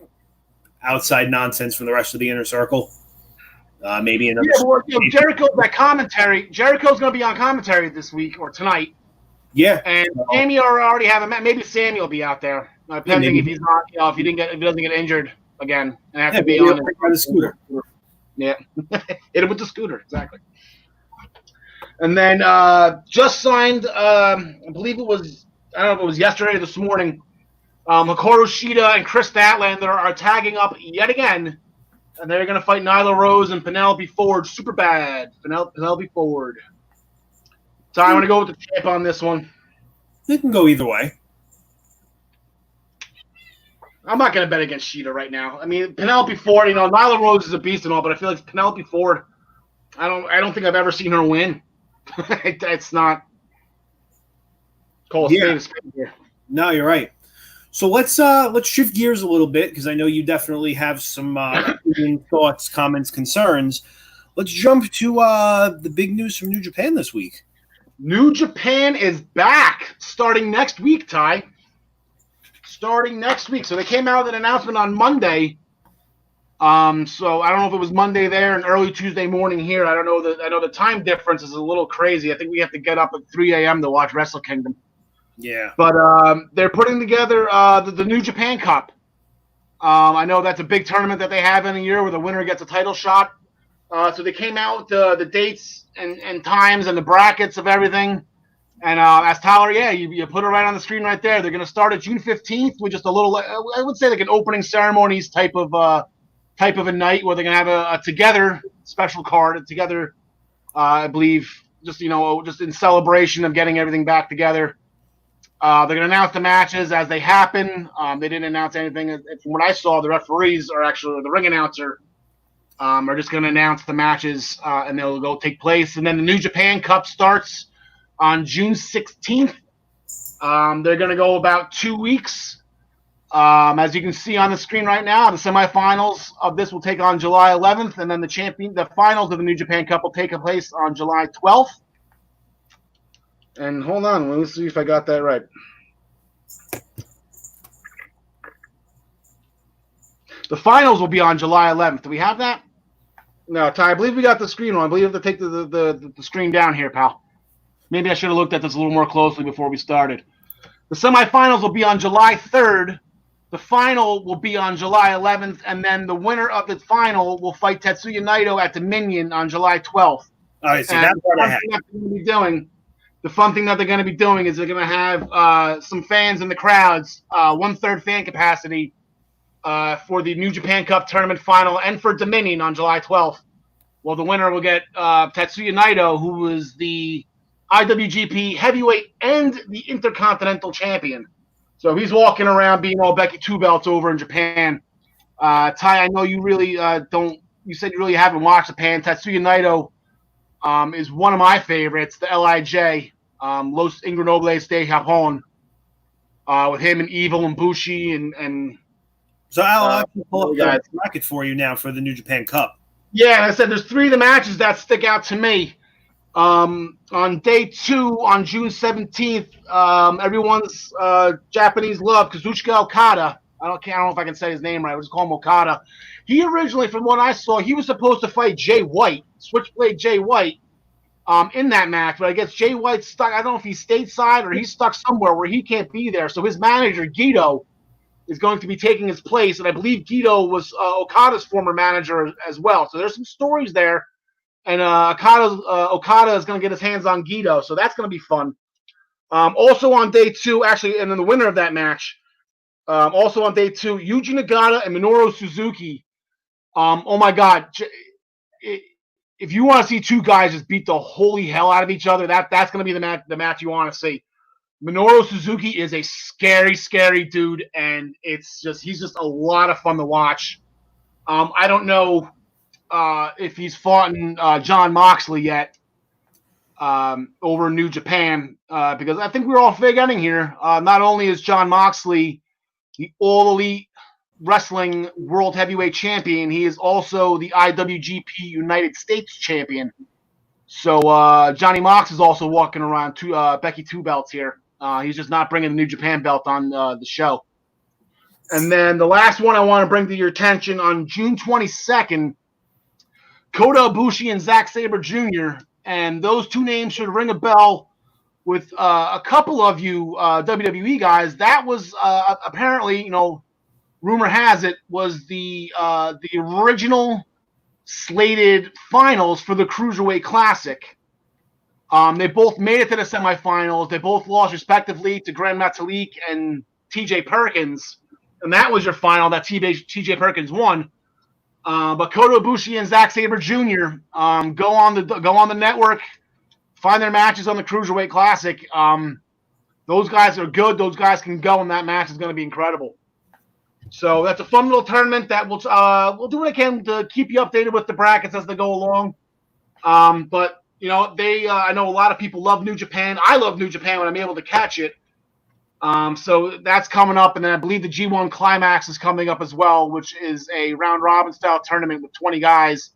outside nonsense from the rest of the Inner Circle. Maybe another. Yeah, well, Jericho's that commentary. Jericho's going to be on commentary this week or tonight. Yeah, and Sammy already have a match. Maybe Sammy will be be out there, depending if he's not, if he doesn't get injured again and have to be on the scooter. Yeah, hit him with the scooter, exactly. And then just signed, I believe it was, I don't know if it was yesterday or this morning. Hikaru Shida and Chris Statlander are tagging up yet again, and they're going to fight Nyla Rose and Penelope Ford. Super bad, Penelope Ford. So I'm going to go with the champ on this one. It can go either way. I'm not going to bet against Shida right now. I mean, Penelope Ford, Nyla Rose is a beast and all, but I feel like Penelope Ford, I don't think I've ever seen her win. It's not. Call a spade here. No, you're right. So let's shift gears a little bit because I know you definitely have some thoughts, comments, concerns. Let's jump to the big news from New Japan this week. New Japan is back starting next week, Ty. Starting next week. So they came out with an announcement on Monday. So I don't know if it was Monday there and early Tuesday morning here. I don't know. I know the time difference is a little crazy. I think we have to get up at 3 a.m. to watch Wrestle Kingdom. Yeah. But they're putting together the New Japan Cup. I know that's a big tournament that they have in a year where the winner gets a title shot. So they came out with the dates and times and the brackets of everything. And as Tyler, you put it right on the screen right there. They're going to start at June 15th with just a little, I would say like an opening ceremonies type of a night where they're going to have a together special card together. I believe just in celebration of getting everything back together. They're going to announce the matches as they happen. They didn't announce anything. From what I saw, the referees are actually the ring announcer. Are just going to announce the matches and they'll go take place. And then the New Japan Cup starts on June 16th. They're going to go about 2 weeks. As you can see on the screen right now, the semifinals of this will take on July 11th, and then the finals of the New Japan Cup will take place on July 12th. And hold on, let me see if I got that right. The finals will be on July 11th. Do we have that? No, Ty, I believe we got the screen on. I believe we have to take the screen down here, pal. Maybe I should have looked at this a little more closely before we started. The semifinals will be on July 3rd. The final will be on July 11th, and then the winner of the final will fight Tetsuya Naito at Dominion on July 12th. All right, so that's what I had. The fun thing that they're going to be doing is they're going to have some fans in the crowds, 1/3 fan capacity, for the New Japan Cup tournament final and for Dominion on July 12th. Well, the winner will get Tetsuya Naito, who was the IWGP Heavyweight and the Intercontinental Champion. So he's walking around being all Becky Two Belts over in Japan. Ty, I know you really don't. You said you really haven't watched Japan. Tetsuya Naito is one of my favorites. The LIJ, Los Ingobernables de Japón, with him and Evil and Bushi and. So I'll pull up the bracket for you now for the New Japan Cup. Yeah, and I said there's 3 of the matches that stick out to me. On day 2, on June 17th, everyone's Japanese love, Kazuchika Okada. I don't know if I can say his name right. We'll just call him Okada. He originally, from what I saw, he was supposed to fight Jay White, Switchblade Jay White, in that match. But I guess Jay White's stuck. I don't know if he's stateside or he's stuck somewhere where he can't be there. So his manager, Guido, is going to be taking his place, and I believe Guido was Okada's former manager as well. So there's some stories there, and Okada is going to get his hands on Guido, so that's going to be fun. Also on day 2, actually, and then the winner of that match, also on day 2, Yuji Nagata and Minoru Suzuki. Oh my God. If you want to see two guys just beat the holy hell out of each other, that's going to be the match you want to see. Minoru Suzuki is a scary, scary dude, and he's just a lot of fun to watch. I don't know if he's fought John Moxley yet over in New Japan, because I think we're all forgetting here. Not only is John Moxley the All Elite Wrestling World Heavyweight Champion, he is also the IWGP United States Champion. So Johnny Mox is also walking around Becky Two Belts here. He's just not bringing the New Japan belt on the show. And then the last one I want to bring to your attention, on June 22nd, Kota Ibushi and Zack Sabre Jr., and those two names should ring a bell with a couple of you WWE guys. That was apparently, rumor has it, was the original slated finals for the Cruiserweight Classic. They both made it to the semifinals. They both lost respectively to Grand Metalik and TJ Perkins, and that was your final that TJ Perkins won. But Kota Ibushi and Zack Sabre Jr. Go on the network, find their matches on the Cruiserweight Classic. Those guys are good. Those guys can go, and that match is going to be incredible. So that's a fun little tournament that we'll do what I can to keep you updated with the brackets as they go along. But I know a lot of people love New Japan. I love New Japan when I'm able to catch it. So that's coming up, and then I believe the G1 Climax is coming up as well, which is a round-robin style tournament with 20 guys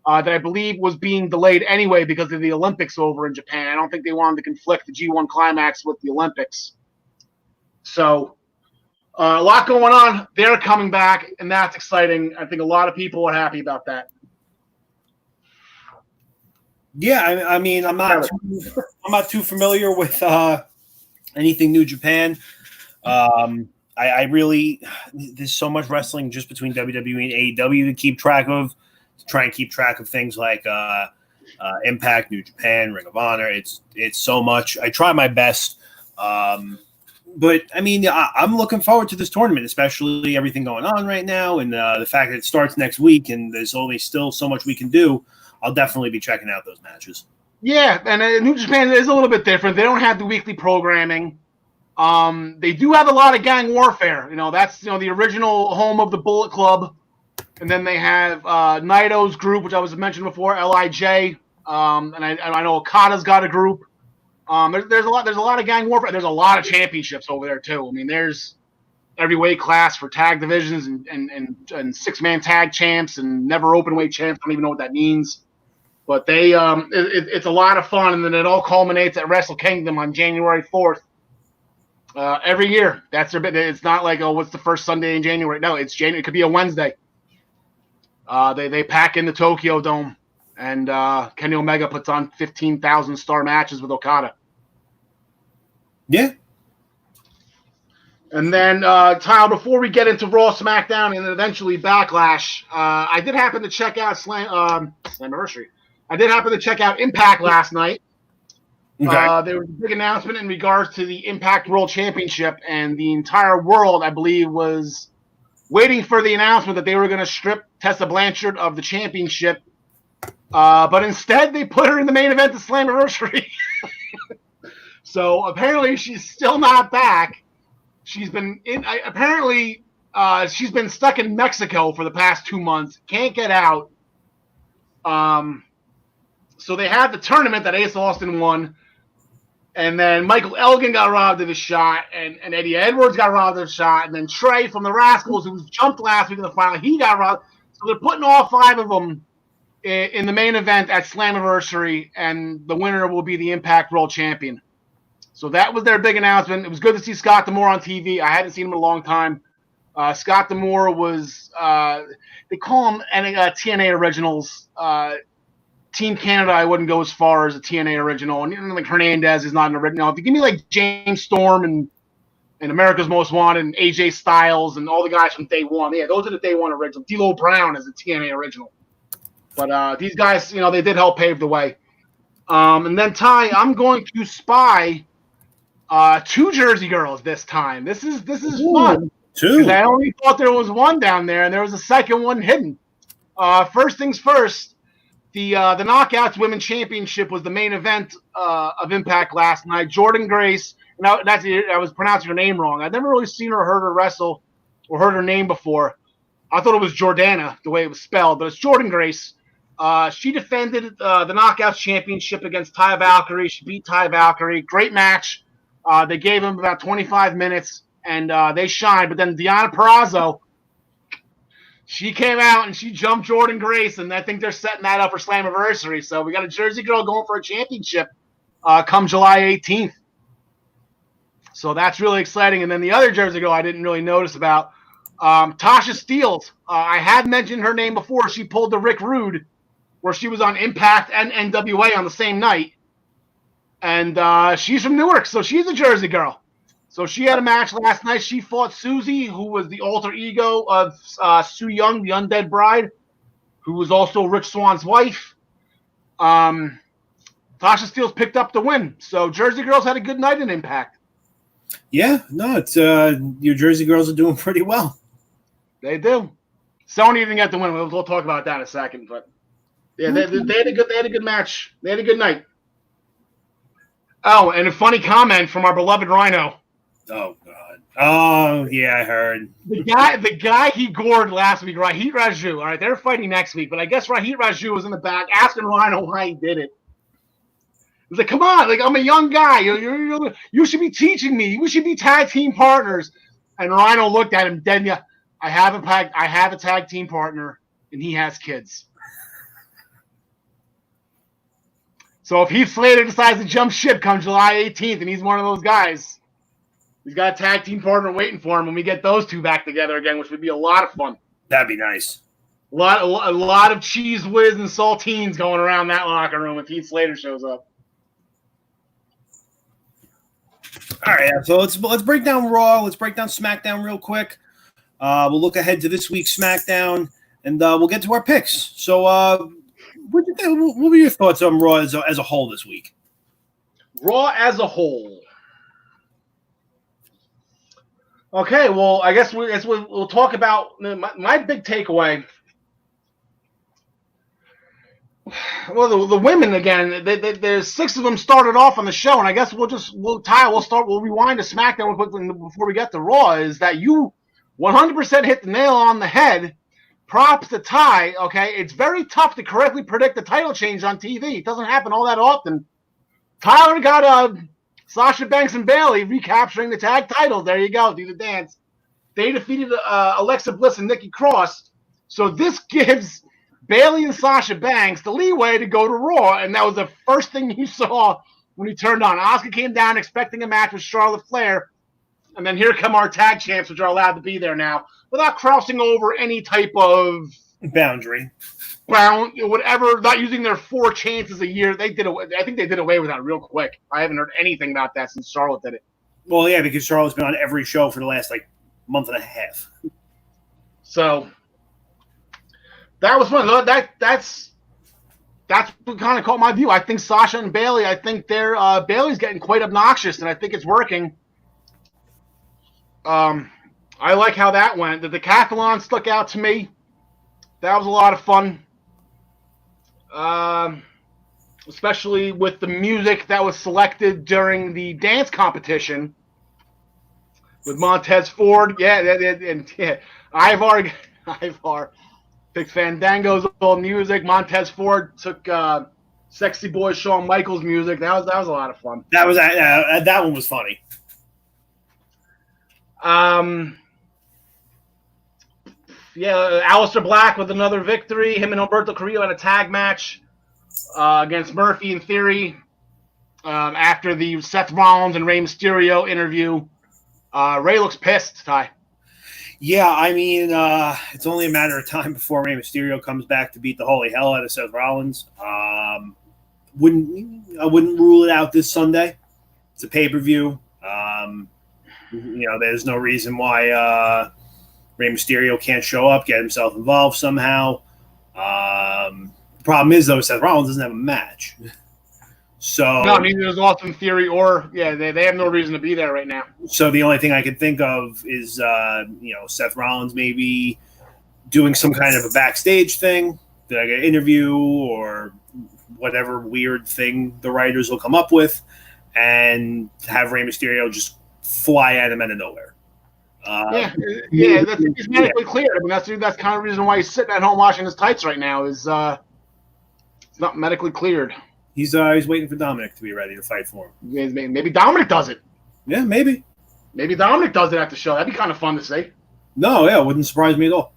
that I believe was being delayed anyway because of the Olympics over in Japan. I don't think they wanted to conflict the G1 Climax with the Olympics. So a lot going on. They're coming back, and that's exciting. I think a lot of people are happy about that. Yeah, I mean, I'm not too familiar with anything New Japan. I really, there's so much wrestling just between WWE and AEW to try and keep track of things like Impact, New Japan, Ring of Honor. It's so much. I try my best. But I mean, I'm looking forward to this tournament, especially everything going on right now, and the fact that it starts next week and there's only still so much we can do. I'll definitely be checking out those matches. Yeah, and New Japan is a little bit different. They don't have the weekly programming. They do have a lot of gang warfare. That's the original home of the Bullet Club, and then they have Naito's group, which I was mentioned before, LIJ, and I know Okada's got a group. There's a lot of gang warfare. There's a lot of championships over there too. I mean, there's every weight class for tag divisions and 6-man tag champs and never open weight champs. I don't even know what that means. But it's a lot of fun, and then it all culminates at Wrestle Kingdom on January 4th. Every year, that's their bit. It's not like, what's the first Sunday in January? No, it's January. It could be a Wednesday. They pack in the Tokyo Dome, and Kenny Omega puts on 15,000 star matches with Okada. Yeah. And then, Kyle, before we get into Raw, SmackDown, and then eventually Backlash, I did happen to check out Slammiversary. I did happen to check out Impact last night. Okay. There was a big announcement in regards to the Impact World Championship, and the entire world, I believe, was waiting for the announcement that they were going to strip Tessa Blanchard of the championship. But instead, they put her in the main event of Slammiversary. So apparently, she's still not back. She's been she's been stuck in Mexico for the past 2 months. Can't get out. So they had the tournament that Ace Austin won, and then Michael Elgin got robbed of his shot, and Eddie Edwards got robbed of his shot, and then Trey from the Rascals, who was jumped last week in the final, he got robbed. So they're putting all 5 of them in the main event at Slammiversary, and the winner will be the Impact World Champion. So that was their big announcement. It was good to see Scott D'Amore on TV. I hadn't seen him in a long time. Scott D'Amore was they call him TNA Originals. Team Canada, I wouldn't go as far as a TNA original. And like Hernandez is not an original. If you give me like James Storm and and America's Most Wanted, and AJ Styles, and all the guys from Day One. Yeah, those are the Day One original. D'Lo Brown is the TNA original. But these guys, they did help pave the way. And then, Ty, I'm going to spy 2 Jersey girls this time. This is fun. 2. Because I only thought there was one down there, and there was a second one hidden. First things first, the Knockouts Women's Championship was the main event of Impact last night. Jordan Grace, I was pronouncing her name wrong. I've never really seen her or heard her wrestle or heard her name before. I thought it was Jordana, the way it was spelled, but it's Jordan Grace. She defended the Knockouts Championship against Ty Valkyrie. She beat Ty Valkyrie. Great match. They gave him about 25 minutes, and they shined. But then Deonna Purrazzo, she came out and she jumped Jordan Grace, and I think they're setting that up for Slammiversary. So we got a Jersey girl going for a championship come July 18th. So that's really exciting. And then the other Jersey girl I didn't really notice about, Tasha Steelz. I had mentioned her name before. She pulled the Rick Rude, where she was on Impact and NWA on the same night. And she's from Newark, so she's a Jersey girl. So she had a match last night. She fought Susie, who was the alter ego of Sue Young, the Undead Bride, who was also Rich Swann's wife. Tasha Steelz picked up the win. So Jersey girls had a good night in Impact. Yeah, no, it's your Jersey girls are doing pretty well. They do. Sony didn't get the win. We'll talk about that in a second, but yeah, they had a good match. They had a good night. Oh, and a funny comment from our beloved Rhino. Oh God. Oh yeah, I heard. The guy he gored last week, Rahit Raju. All right, they're fighting next week, but I guess Rahit Raju was in the back asking Rhino why he did it. He's like, "Come on, like I'm a young guy. You should be teaching me. We should be tag team partners." And Rhino looked at him dead. Yeah, I have a tag team partner, and he has kids. So if Heath Slater decides to jump ship come July 18th, and he's one of those guys, he's got a tag team partner waiting for him when we get those two back together again, which would be a lot of fun. That'd be nice. A lot of cheese whiz and saltines going around that locker room if Heath Slater shows up. All right, so let's break down Raw. Let's break down SmackDown real quick. We'll look ahead to this week's SmackDown, and we'll get to our picks. So, what were your thoughts on Raw as a whole this week? Raw as a whole. Okay, well, I guess we'll talk about my big takeaway. Well, the women again. There's 6 of them started off on the show, and I guess we'll rewind to SmackDown before we get to Raw. Is that you 100% hit the nail on the head? Props to Ty. Okay, it's very tough to correctly predict the title change on TV. It doesn't happen all that often. Tyler got Sasha Banks and Bayley recapturing the tag titles. There you go. Do the dance. They defeated Alexa Bliss and Nikki Cross. So this gives Bayley and Sasha Banks the leeway to go to Raw, and that was the first thing you saw when he turned on. Asuka came down expecting a match with Charlotte Flair, and then here come our tag champs, which are allowed to be there now, without crossing over any type of boundary, whatever. Not using their 4 chances a year. I think they did away with that real quick. I haven't heard anything about that since Charlotte did it. Well, yeah, because Charlotte's been on every show for the last month and a half. So that was fun. That's what kind of caught my view. I think Sasha and Bayley. I think Bayley's getting quite obnoxious, and I think it's working. I like how that went. The decathlon stuck out to me. That was a lot of fun. Especially with the music that was selected during the dance competition with Montez Ford. Yeah. Ivar picked Fandango's old music. Montez Ford took Sexy Boy Shawn Michaels music. That was a lot of fun. That one was funny. Aleister Black with another victory. Him and Alberto Carrillo had a tag match against Murphy and Theory after the Seth Rollins and Rey Mysterio interview. Rey looks pissed, Ty. Yeah, I mean, it's only a matter of time before Rey Mysterio comes back to beat the holy hell out of Seth Rollins. I wouldn't rule it out this Sunday. It's a pay-per-view. There's no reason why Rey Mysterio can't show up, get himself involved somehow. The problem is, though, Seth Rollins doesn't have a match. So no, neither does Austin Theory they have no reason to be there right now. So the only thing I could think of is, Seth Rollins maybe doing some kind of a backstage thing, like an interview or whatever weird thing the writers will come up with, and have Rey Mysterio just fly at him out of nowhere. He's medically cleared. I mean, that's kind of the reason why he's sitting at home washing his tights right now. Is it's not medically cleared. He's waiting for Dominic to be ready to fight for him. Maybe Dominic does it. Yeah, maybe. Maybe Dominic does it at the show. That'd be kind of fun to see. No, yeah, it wouldn't surprise me at all.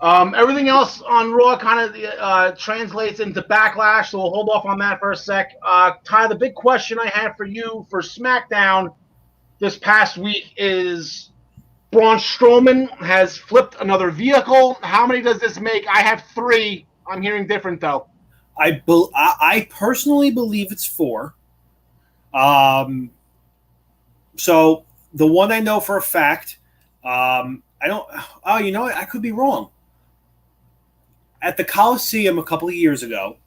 Everything else on Raw kind of translates into Backlash, so we'll hold off on that for a sec. Ty, the big question I had for you for SmackDown this past week is Braun Strowman has flipped another vehicle. How many does this make? I have 3. I'm hearing different, though. I personally believe it's 4. So the one I know for a fact, I don't. Oh, you know what? I could be wrong. At the Coliseum a couple of years ago,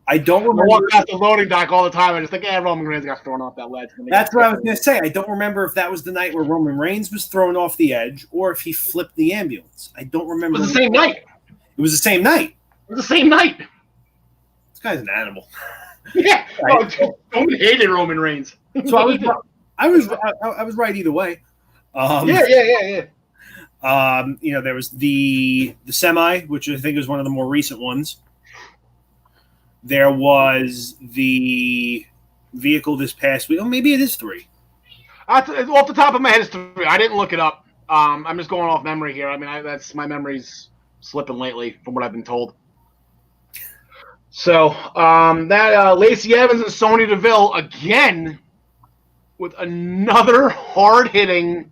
I don't remember. I walk past the loading dock all the time. I just think, Roman Reigns got thrown off that ledge. That's what I was going to say. I don't remember if that was the night where Roman Reigns was thrown off the edge or if he flipped the ambulance. I don't remember. It was the same night. It was the same night. It was the same night. This guy's an animal. Yeah. Right. Roman hated Roman Reigns. So I was right either way. Yeah. There was the semi, which I think is one of the more recent ones. There was the vehicle this past week. Oh, maybe it is 3. Off the top of my head, it's 3. I didn't look it up. I'm just going off memory here. I mean, that's my memory's slipping lately from what I've been told. So that Lacey Evans and Sonya Deville again with another hard-hitting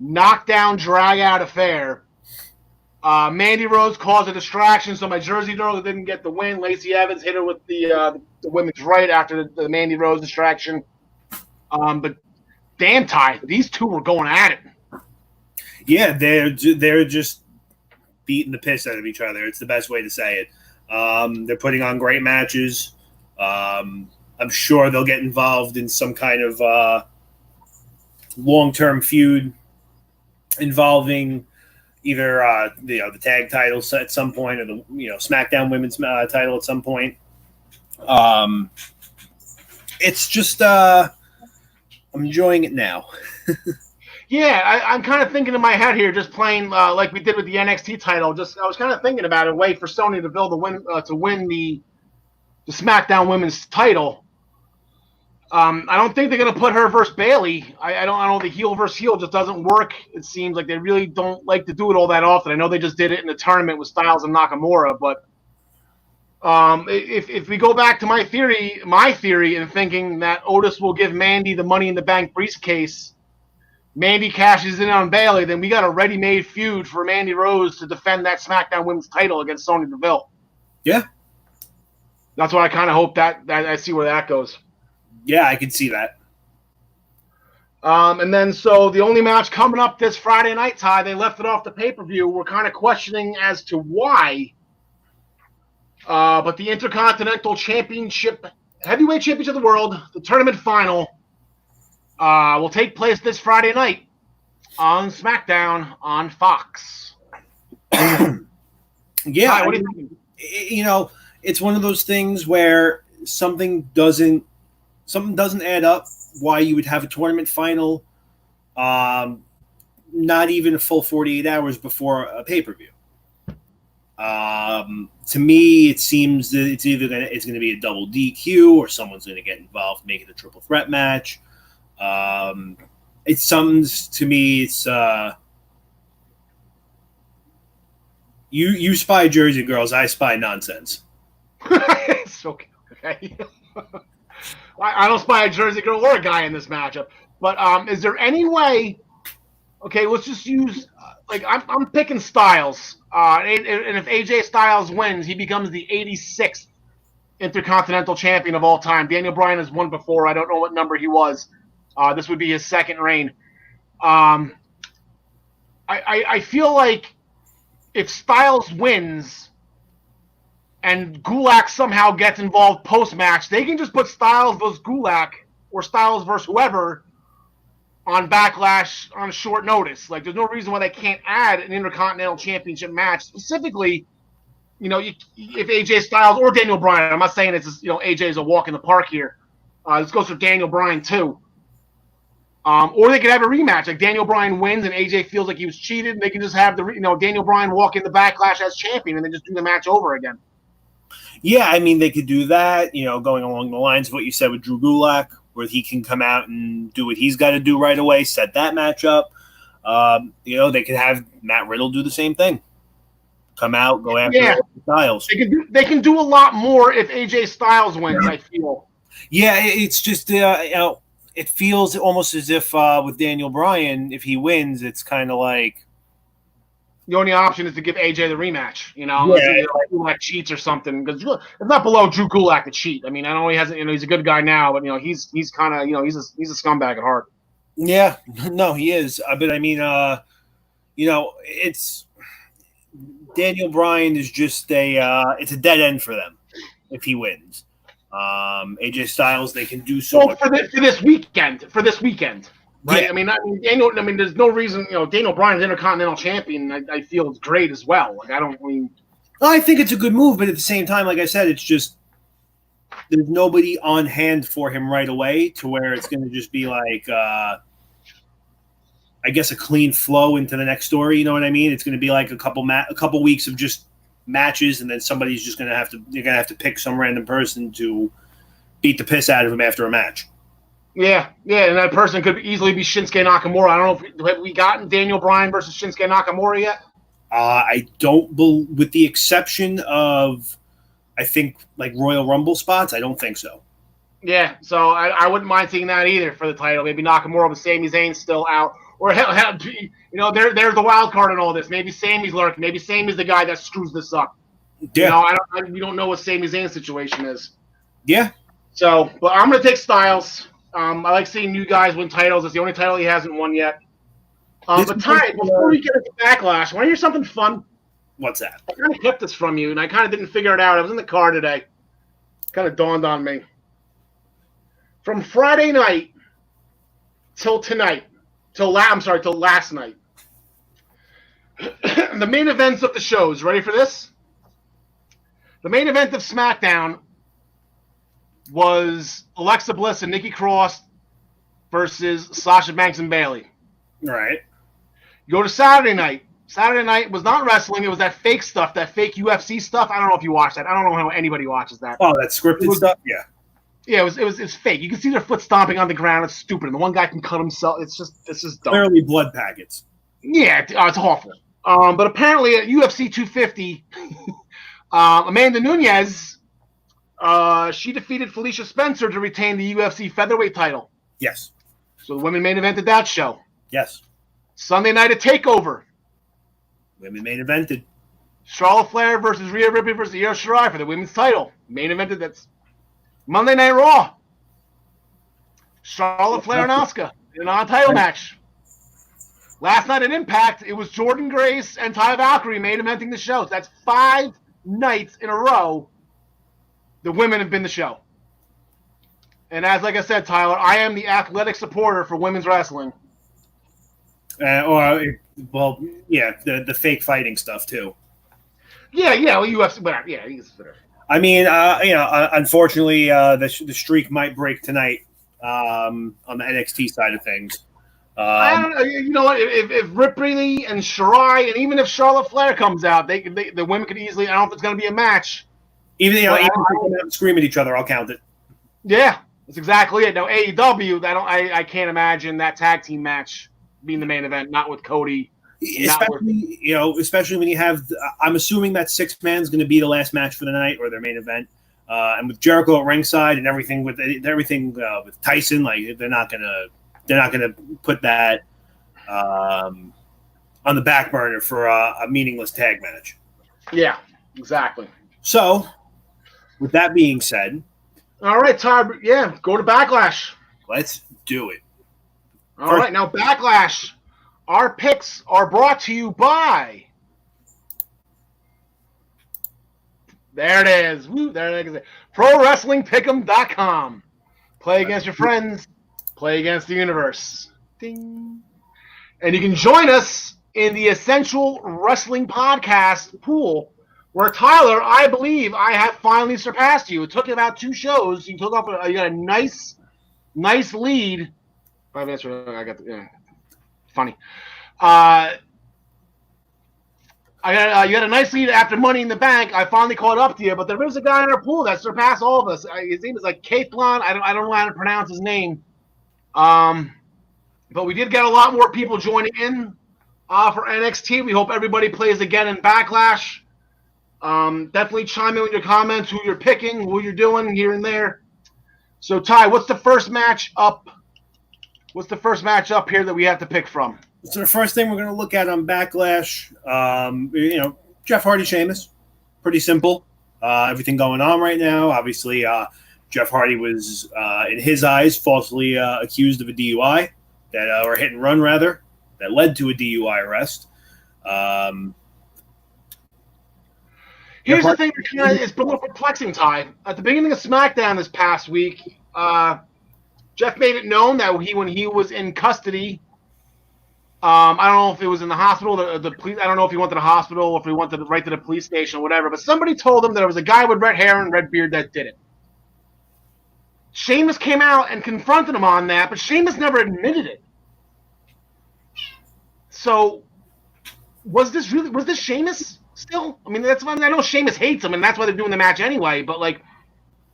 knockdown, drag-out affair. Mandy Rose caused a distraction, so my Jersey girl didn't get the win. Lacey Evans hit her with the women's right after the Mandy Rose distraction. But damn, Ty, these two were going at it. Yeah, they're just beating the piss out of each other. It's the best way to say it. They're putting on great matches. I'm sure they'll get involved in some kind of long-term feud involving either the tag titles at some point or the SmackDown Women's title at some point. It's just I'm enjoying it now. Yeah, I'm kind of thinking in my head here, just playing like we did with the NXT title. I was kind of thinking about a way for Sonya Deville to win the SmackDown Women's title. I don't think they're going to put her versus Bayley. I don't know. The heel versus heel just doesn't work. It seems like they really don't like to do it all that often. I know they just did it in the tournament with Styles and Nakamura, but if we go back to my theory in thinking that Otis will give Mandy the Money in the Bank briefcase, Mandy cashes in on Bayley, then we got a ready-made feud for Mandy Rose to defend that SmackDown Women's title against Sonya Deville. Yeah. That's what I kind of hope that I see where that goes. Yeah, I can see that. And then so the only match coming up this Friday night, Ty, they left it off the pay-per-view. We're kind of questioning as to why. But the Intercontinental Championship, Heavyweight Championship of the World, the tournament final, will take place this Friday night on SmackDown on Fox. Yeah, Ty, what do you think? It's one of those things where something doesn't add up. Why you would have a tournament final, not even a full 48 hours before a pay-per-view. To me, it seems that it's going to be a double DQ or someone's going to get involved, make it a triple threat match. It's something to me. It's you spy Jersey girls, I spy nonsense. It's okay. I don't spy a Jersey girl or a guy in this matchup. But is there any way? Okay, let's just use I'm picking Styles. And if AJ Styles wins, he becomes the 86th Intercontinental Champion of all time. Daniel Bryan has won before. I don't know what number he was. This would be his second reign. I feel like if Styles wins and Gulak somehow gets involved post-match, they can just put Styles versus Gulak or Styles versus whoever on Backlash on short notice. Like, there's no reason why they can't add an Intercontinental Championship match specifically. If AJ Styles or Daniel Bryan, I'm not saying it's AJ is a walk in the park here. This goes for Daniel Bryan too. Or they could have a rematch. Like Daniel Bryan wins and AJ feels like he was cheated. And they can just have Daniel Bryan walk in the Backlash as champion and then just do the match over again. Yeah, I mean, they could do that, going along the lines of what you said with Drew Gulak, where he can come out and do what he's got to do right away, set that match up. They could have Matt Riddle do the same thing. Come out, go after Styles. They can do a lot more if AJ Styles wins, I feel. Yeah, it's just, it feels almost as if with Daniel Bryan, if he wins, it's kind of like the only option is to give AJ the rematch. Gulak cheats or something, because it's not below Drew Gulak to cheat. I mean, I know he hasn't. He's a good guy now, but he's kind of he's a scumbag at heart. Yeah, no, he is. But I mean, it's Daniel Bryan is just it's a dead end for them if he wins. AJ Styles, they can do so much for this weekend. Right? Yeah. Daniel. There's no reason. Daniel Bryan's Intercontinental Champion. I feel it's great as well. Like, I think it's a good move, but at the same time, like I said, it's just there's nobody on hand for him right away to where it's going to just be like, I guess, a clean flow into the next story. You know what I mean? It's going to be like a couple weeks of just matches, and then somebody's just going to have to pick some random person to beat the piss out of him after a match. Yeah, and that person could easily be Shinsuke Nakamura. I don't know if we gotten Daniel Bryan versus Shinsuke Nakamura yet. I don't, with the exception of, I think, like Royal Rumble spots. I don't think so. Yeah, so I wouldn't mind seeing that either for the title. Maybe Nakamura with Sami Zayn still out, or hell, there's the wild card in all this. Maybe Sami's lurking. Maybe Sami's the guy that screws this up. Yeah. We don't know what Sami Zayn's situation is. Yeah. So, but I'm gonna take Styles. I like seeing new guys win titles. It's the only title he hasn't won yet. But Ty, before we get into Backlash, want to hear something fun? What's that? I kind of kept this from you, and I kind of didn't figure it out. I was in the car today. It kind of dawned on me. From Friday night till tonight, till last night, the main events of the shows. Ready for this? The main event of SmackDown was Alexa Bliss and Nikki Cross versus Sasha Banks and Bayley. Right. You go to Saturday night. Saturday night was not wrestling. It was that fake stuff, that fake UFC stuff. I don't know if you watched that. I don't know how anybody watches that. Oh, that scripted stuff? Yeah. Yeah, it's fake. You can see their foot stomping on the ground. It's stupid. And the one guy can cut himself. It's just dumb. Clearly blood packets. Yeah, it's awful. But apparently at UFC 250, Amanda Nunes, she defeated Felicia Spencer to retain the UFC featherweight title. Yes. So the women main evented that show. Yes. Sunday night at TakeOver. Women main evented. Charlotte Flair versus Rhea Ripley versus Io Shirai for the women's title. Main evented. That's Monday Night Raw. Charlotte Flair and Asuka in a non-title match. Last night at Impact, it was Jordynne Grace and Ty Valkyrie main eventing the show. So that's 5 nights in a row the women have been the show. And like I said, Tyler, I am the athletic supporter for women's wrestling. The fake fighting stuff too. Yeah, UFC, but yeah, he's better. I mean, unfortunately, the streak might break tonight on the NXT side of things. I don't know. You know what? If Ripley and Shirai, and even if Charlotte Flair comes out, the women could easily. I don't know if it's going to be a match. Even if they come out and scream at each other, I'll count it. Yeah, that's exactly it. Now AEW, I can't imagine that tag team match being the main event, not with Cody. Especially when you have, I'm assuming that 6-man is going to be the last match for the night or their main event, and with Jericho at ringside and everything with Tyson, like they're not gonna put that on the back burner for a meaningless tag match. Yeah, exactly. So, with that being said, all right, Todd. Yeah, go to Backlash. Let's do it. All right, now Backlash. Our picks are brought to you by. There it is. Woo, there it is. ProWrestlingPick'em.com. Play against your friends. Play against the universe. Ding. And you can join us in the Essential Wrestling Podcast pool, where Tyler, I believe I have finally surpassed you. It took about 2 shows. You took off. You got a nice lead. 5 minutes. I got funny. You had a nice lead after Money in the Bank. I finally caught up to you, but there is a guy in our pool that surpassed all of us. His name is like Kathlon. I don't know how to pronounce his name. But we did get a lot more people joining in for NXT. We hope everybody plays again in Backlash. Definitely chime in with your comments, who you're picking, who you're doing here and there. So, Ty, what's the first match up? What's the first match up here that we have to pick from? So the first thing we're going to look at on Backlash, Jeff Hardy, Sheamus. Pretty simple. Everything going on right now. Obviously, Jeff Hardy was, in his eyes, falsely accused of a DUI, or hit and run, rather, that led to a DUI arrest. Here's the thing that is a little perplexing, Ty. At the beginning of SmackDown this past week, Jeff made it known that when he was in custody, I don't know if it was in the hospital, the police. I don't know if he went to the hospital or if he went right to the police station or whatever. But somebody told him that there was a guy with red hair and red beard that did it. Sheamus came out and confronted him on that, but Sheamus never admitted it. So, was this Sheamus still? I mean, I know Sheamus hates him, and that's why they're doing the match anyway. But like,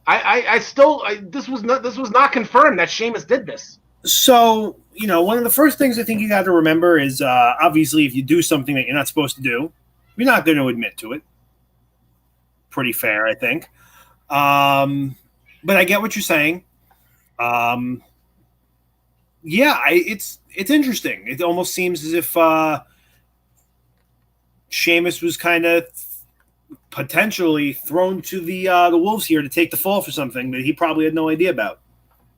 this was not confirmed that Sheamus did this. So, one of the first things I think you got to remember is, obviously, if you do something that you're not supposed to do, you're not going to admit to it. Pretty fair, I think. But I get what you're saying. It's interesting. It almost seems as if Sheamus was kind of potentially thrown to the wolves here to take the fall for something that he probably had no idea about.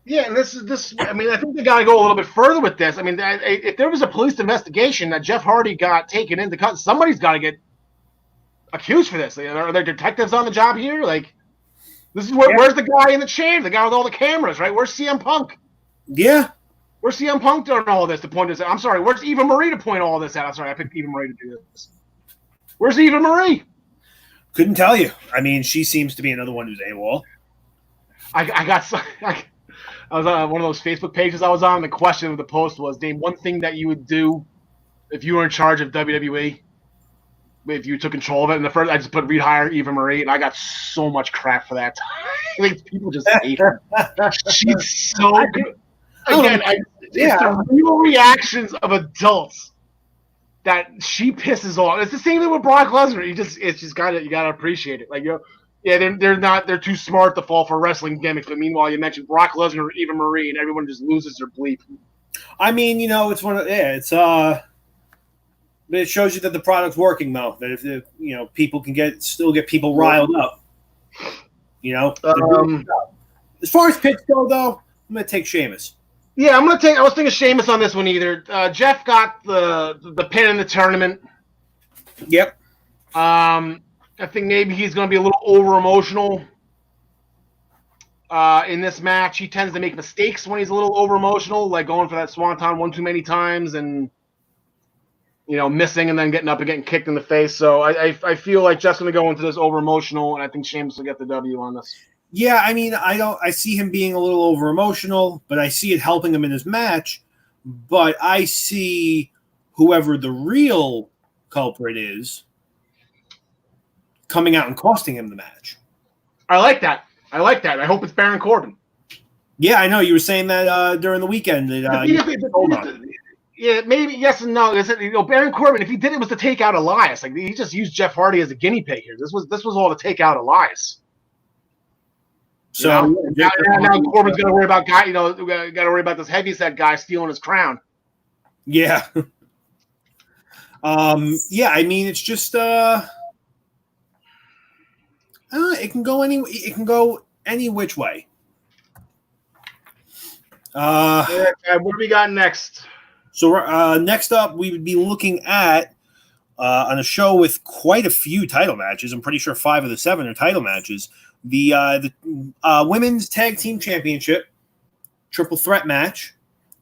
Yeah, and this. I mean, I think they got to go a little bit further with this. I mean, if there was a police investigation that Jeff Hardy got taken into cut, somebody's got to get accused for this. Are there detectives on the job here? Like, this is where's the guy in the chair, the guy with all the cameras, right? Where's CM Punk? Yeah. Where's CM Punk doing all this to point this out? I'm sorry, where's Eva Marie to point all this out? I'm sorry, I picked Eva Marie to do this. Where's Eva Marie? Couldn't tell you. I mean, she seems to be another one who's AWOL. I was on one of those Facebook pages I was on. The question of the post was, name one thing that you would do if you were in charge of WWE, if you took control of it. And the first, I just put rehire Eva Marie, and I got so much crap for that. Like, people just hate her. She's so good. Again, it's the real reactions of adults that she pisses off. It's the same thing with Brock Lesnar. You gotta appreciate it. Like, they're too smart to fall for wrestling gimmicks. But meanwhile, you mentioned Brock Lesnar or Eva Marie, and everyone just loses their bleep. I mean, it's it shows you that the product's working, though. That if people can still get people riled up. As far as picks go, though, I'm gonna take Sheamus. Yeah, I was thinking Sheamus on this one either. Jeff got the pin in the tournament. Yep. I think maybe he's going to be a little over-emotional in this match. He tends to make mistakes when he's a little over-emotional, like going for that swanton one too many times and, missing and then getting up and getting kicked in the face. So I feel like Jeff's going to go into this over-emotional, and I think Sheamus will get the W on this. Yeah, I mean, I see him being a little over-emotional, but I see it helping him in his match. But I see whoever the real culprit is coming out and costing him the match. I like that. I hope it's Baron Corbin. Yeah, I know. You were saying that during the weekend. Yeah, maybe yes and no. Baron Corbin, if he did it, was to take out Elias. Like, he just used Jeff Hardy as a guinea pig here. This was all to take out Elias. So now Corbin's got to worry about got to worry about this heavyset guy stealing his crown. Yeah. Yeah. I mean, it's just it can go any which way. Uh, All right, what do we got next? so next up, we would be looking at on a show with quite a few title matches. I'm pretty sure 5 of the 7 are title matches. The Women's Tag Team Championship triple threat match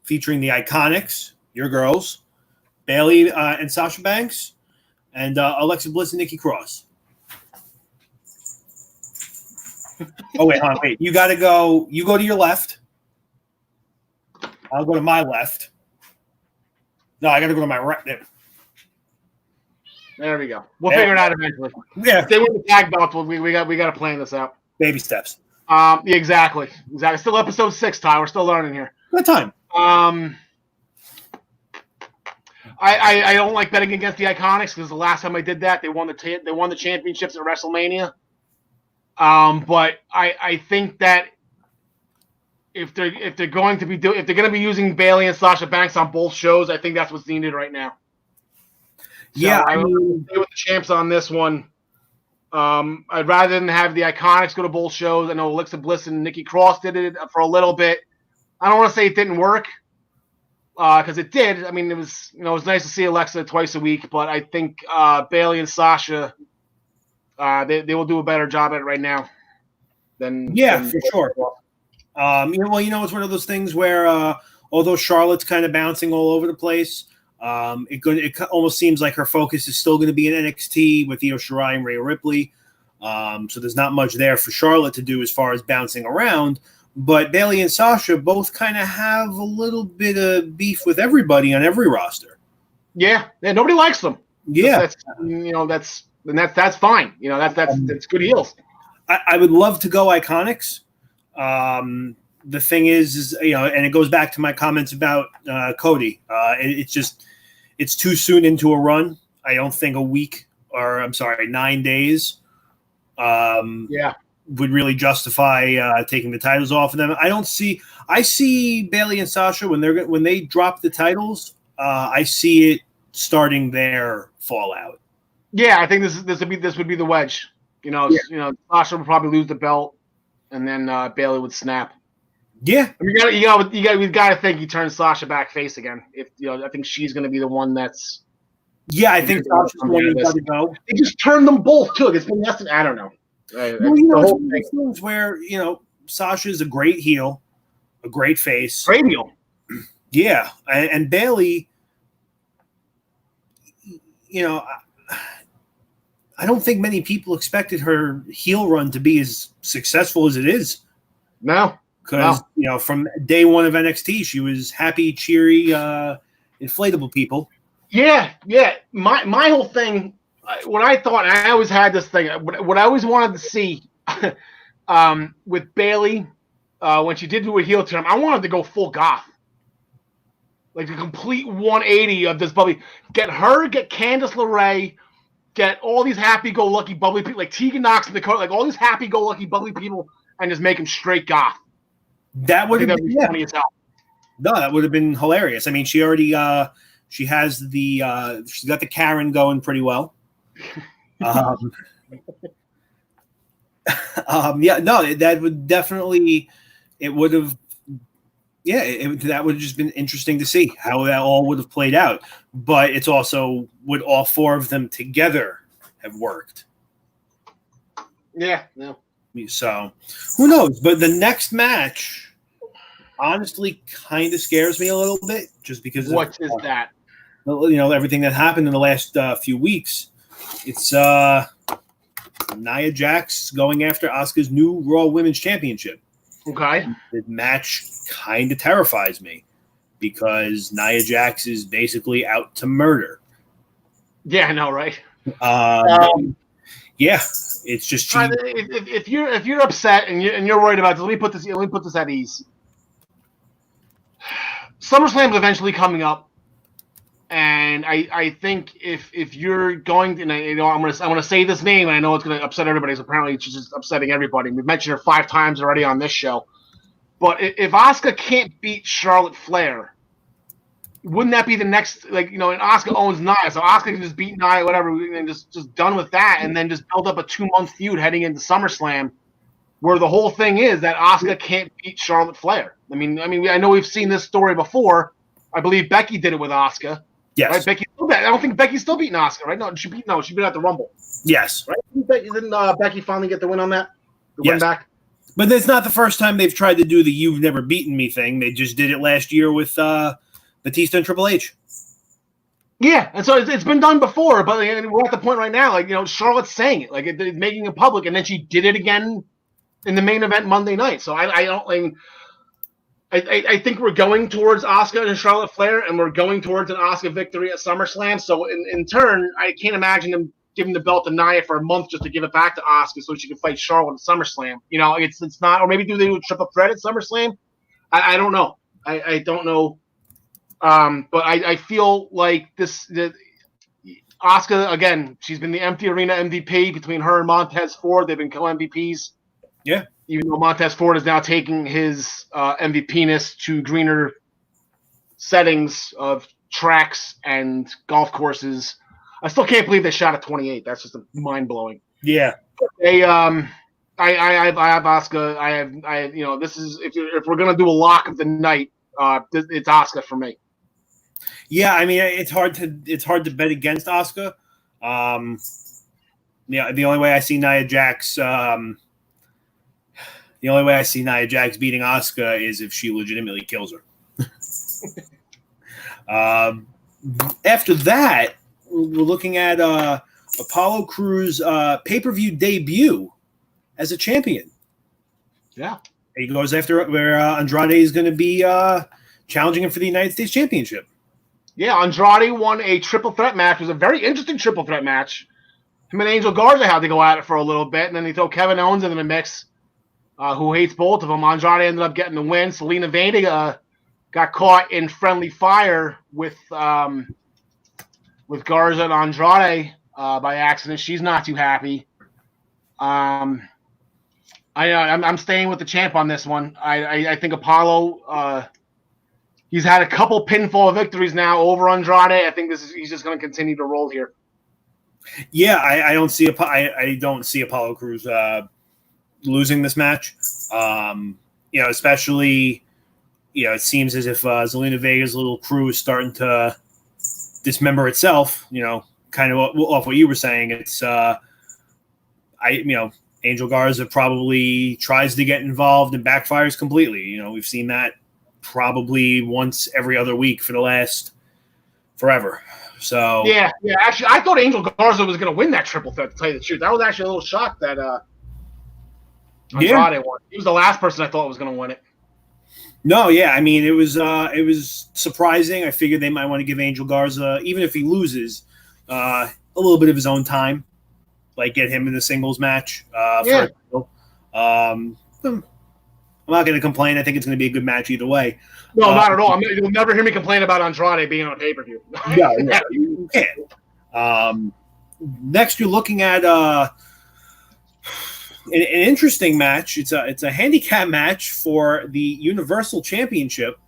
featuring the Iconics, your girls, Bayley and Sasha Banks, and Alexa Bliss and Nikki Cross. Oh, wait, hold on, wait. You got to go. You go to your left. I'll go to my left. No, I got to go to my right. There we go. We'll figure it out eventually. Yeah. Stay with the tag belts. We got to plan this out. Baby steps. Yeah, exactly. Still episode 6, Ty. We're still learning here. Good time. I don't like betting against the Iconics because the last time I did that, they won the championships at WrestleMania. But I think that if they're going to be using Bayley and Sasha Banks on both shows, I think that's what's needed right now. So Yeah, I will stay with the champs on this one. I'd rather than have the Iconics go to both shows. I know Alexa Bliss and Nikki Cross did it for a little bit. I don't want to say it didn't work because it did. I mean, it was nice to see Alexa twice a week, but I think Bayley and Sasha they will do a better job at it right now. Than for sure. It's one of those things where although Charlotte's kind of bouncing all over the place, it almost seems like her focus is still going to be in NXT with Io Shirai and Rhea Ripley. So there's not much there for Charlotte to do as far as bouncing around. But Bayley and Sasha both kind of have a little bit of beef with everybody on every roster. Yeah, nobody likes them. Yeah, that's fine. That's good heels. I would love to go Iconics. The thing is, and it goes back to my comments about Cody. It's too soon into a run. I don't think 9 days. Would really justify taking the titles off of them. I see Bayley and Sasha when they drop the titles. I see it starting their fallout. Yeah, I think this would be the wedge. Sasha would probably lose the belt, and then Bayley would snap. Yeah, we've got to think he turns Sasha back face again. I think she's going to be the one that's. Yeah, I think Sasha's the one who's got to go. They just turned them both too. It's been less than I don't know. It's one of those things where Sasha's a great heel, a great face, great heel. Yeah, and Bayley. I don't think many people expected her heel run to be as successful as it is. No. Because, from day one of NXT, she was happy, cheery, inflatable people. Yeah. My whole thing, what I thought, and I always had this thing, what I always wanted to see with Bayley, when she did do a heel turn, I wanted to go full goth. Like a complete 180 of this bubbly. Get Candice LeRae, get all these happy-go-lucky bubbly people, like Tegan Knox and Dakota, like all these happy-go-lucky bubbly people, and just make them straight goth. That would have been funny as hell. No, that would have been hilarious. I mean, she already she has she's got the Karen going pretty well. That would definitely that would have just been interesting to see how that all would have played out. But it's also, would all 4 of them together have worked? Yeah, no. So who knows? But the next match honestly kind of scares me a little bit, just because what is that? Everything that happened in the last few weeks. It's Nia Jax going after Asuka's new Raw Women's Championship. Okay. The match kind of terrifies me because Nia Jax is basically out to murder. Yeah, I know, right? Yeah, it's just if you're upset and you're worried about this, let me put this at ease. SummerSlam's eventually coming up, and I think if you're going to, and I'm gonna say this name, and I know it's gonna upset everybody. So apparently she's just upsetting everybody. We've mentioned her 5 times already on this show. But if Asuka can't beat Charlotte Flair, wouldn't that be the next, and Asuka owns Nia, so Asuka can just beat Nia, whatever, and just done with that, and then just build up a 2-month feud heading into SummerSlam, where the whole thing is that Asuka can't beat Charlotte Flair. I mean, I know we've seen this story before. I believe Becky did it with Asuka. Yes. Right? Becky. I don't think Becky's still beating Asuka, right? No, she beat at the Rumble. Yes. Right? Didn't Becky finally get the win on that? Win back? But it's not the first time they've tried to do the "you've never beaten me" thing. They just did it last year with Batista and Triple H. Yeah, and so it's been done before, but we're at the point right now, Charlotte's saying it, making it public, and then she did it again in the main event Monday night. So I think we're going towards Asuka and Charlotte Flair, and we're going towards an Asuka victory at SummerSlam. So in turn, I can't imagine them giving the belt to Nia for a month just to give it back to Asuka so she can fight Charlotte at SummerSlam. It's not, or maybe do they do a triple threat at SummerSlam? I don't know. I don't know. But I feel like Asuka, again, she's been the empty arena MVP between her and Montez Ford. They've been co-MVPs. Yeah. Even though Montez Ford is now taking his MVP-ness to greener settings of tracks and golf courses. I still can't believe they shot at 28. That's just mind-blowing. Yeah. I have Asuka. I have this is if we're gonna do a lock of the night, it's Asuka for me. Yeah, I mean it's hard to bet against Asuka. The only way I see Nia Jax beating Asuka is if she legitimately kills her. After that, we're looking at Apollo Crews' pay-per-view debut as a champion. Yeah. He goes after where Andrade is going to be challenging him for the United States Championship. Yeah, Andrade won a triple threat match. It was a very interesting triple threat match. Him and Angel Garza had to go at it for a little bit, and then they throw Kevin Owens into the mix, who hates both of them. Andrade ended up getting the win. Selena Vega got caught in friendly fire with Garza and Andrade by accident. She's not too happy. I'm staying with the champ on this one. I think Apollo. He's had a couple pinfall victories now over Andrade. I think he's just going to continue to roll here. Yeah, I don't see Apollo Crews losing this match. Especially it seems as if Zelina Vega's little crew is starting to dismember itself. Kind of off what you were saying. It's Angel Garza probably tries to get involved and backfires completely. We've seen that probably once every other week for the last forever. So yeah. Actually, I thought Angel Garza was going to win that triple threat. To tell you the truth, I was actually a little shocked that Andrade won. He was the last person I thought was going to win it. No, yeah, I mean it was surprising. I figured they might want to give Angel Garza, even if he loses, a little bit of his own time, like get him in the singles match. I'm not going to complain. I think it's going to be a good match either way. No, not at all. You'll never hear me complain about Andrade being on pay-per-view. No, you can't. Next, you're looking at an interesting match. It's a handicap match for the Universal Championship.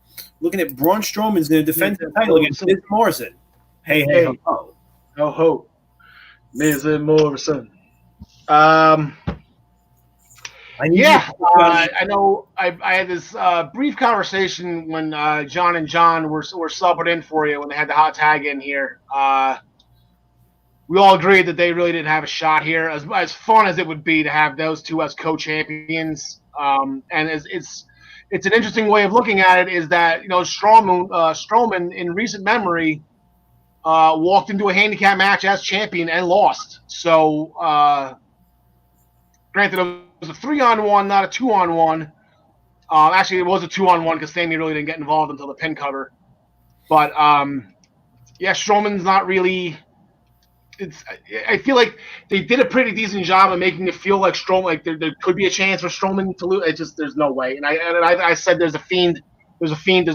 Looking at Braun Strowman's going to defend the title against Miz Morrison. Hey, ho, ho, Miz Morrison. I know. I had this brief conversation when John and John were subbing in for you when they had the hot tag in here. We all agreed that they really didn't have a shot here. As fun as it would be to have those two as co-champions, and it's an interesting way of looking at it. Is that Strowman in recent memory walked into a handicap match as champion and lost. So granted, it was a 3-on-1, not a 2-on-1. Actually, it was a 2-on-1 because Sammy really didn't get involved until the pin cover. But Strowman's not really. I feel like they did a pretty decent job of making it feel like Strowman, like there could be a chance for Strowman to lose. There's no way. And I said there's a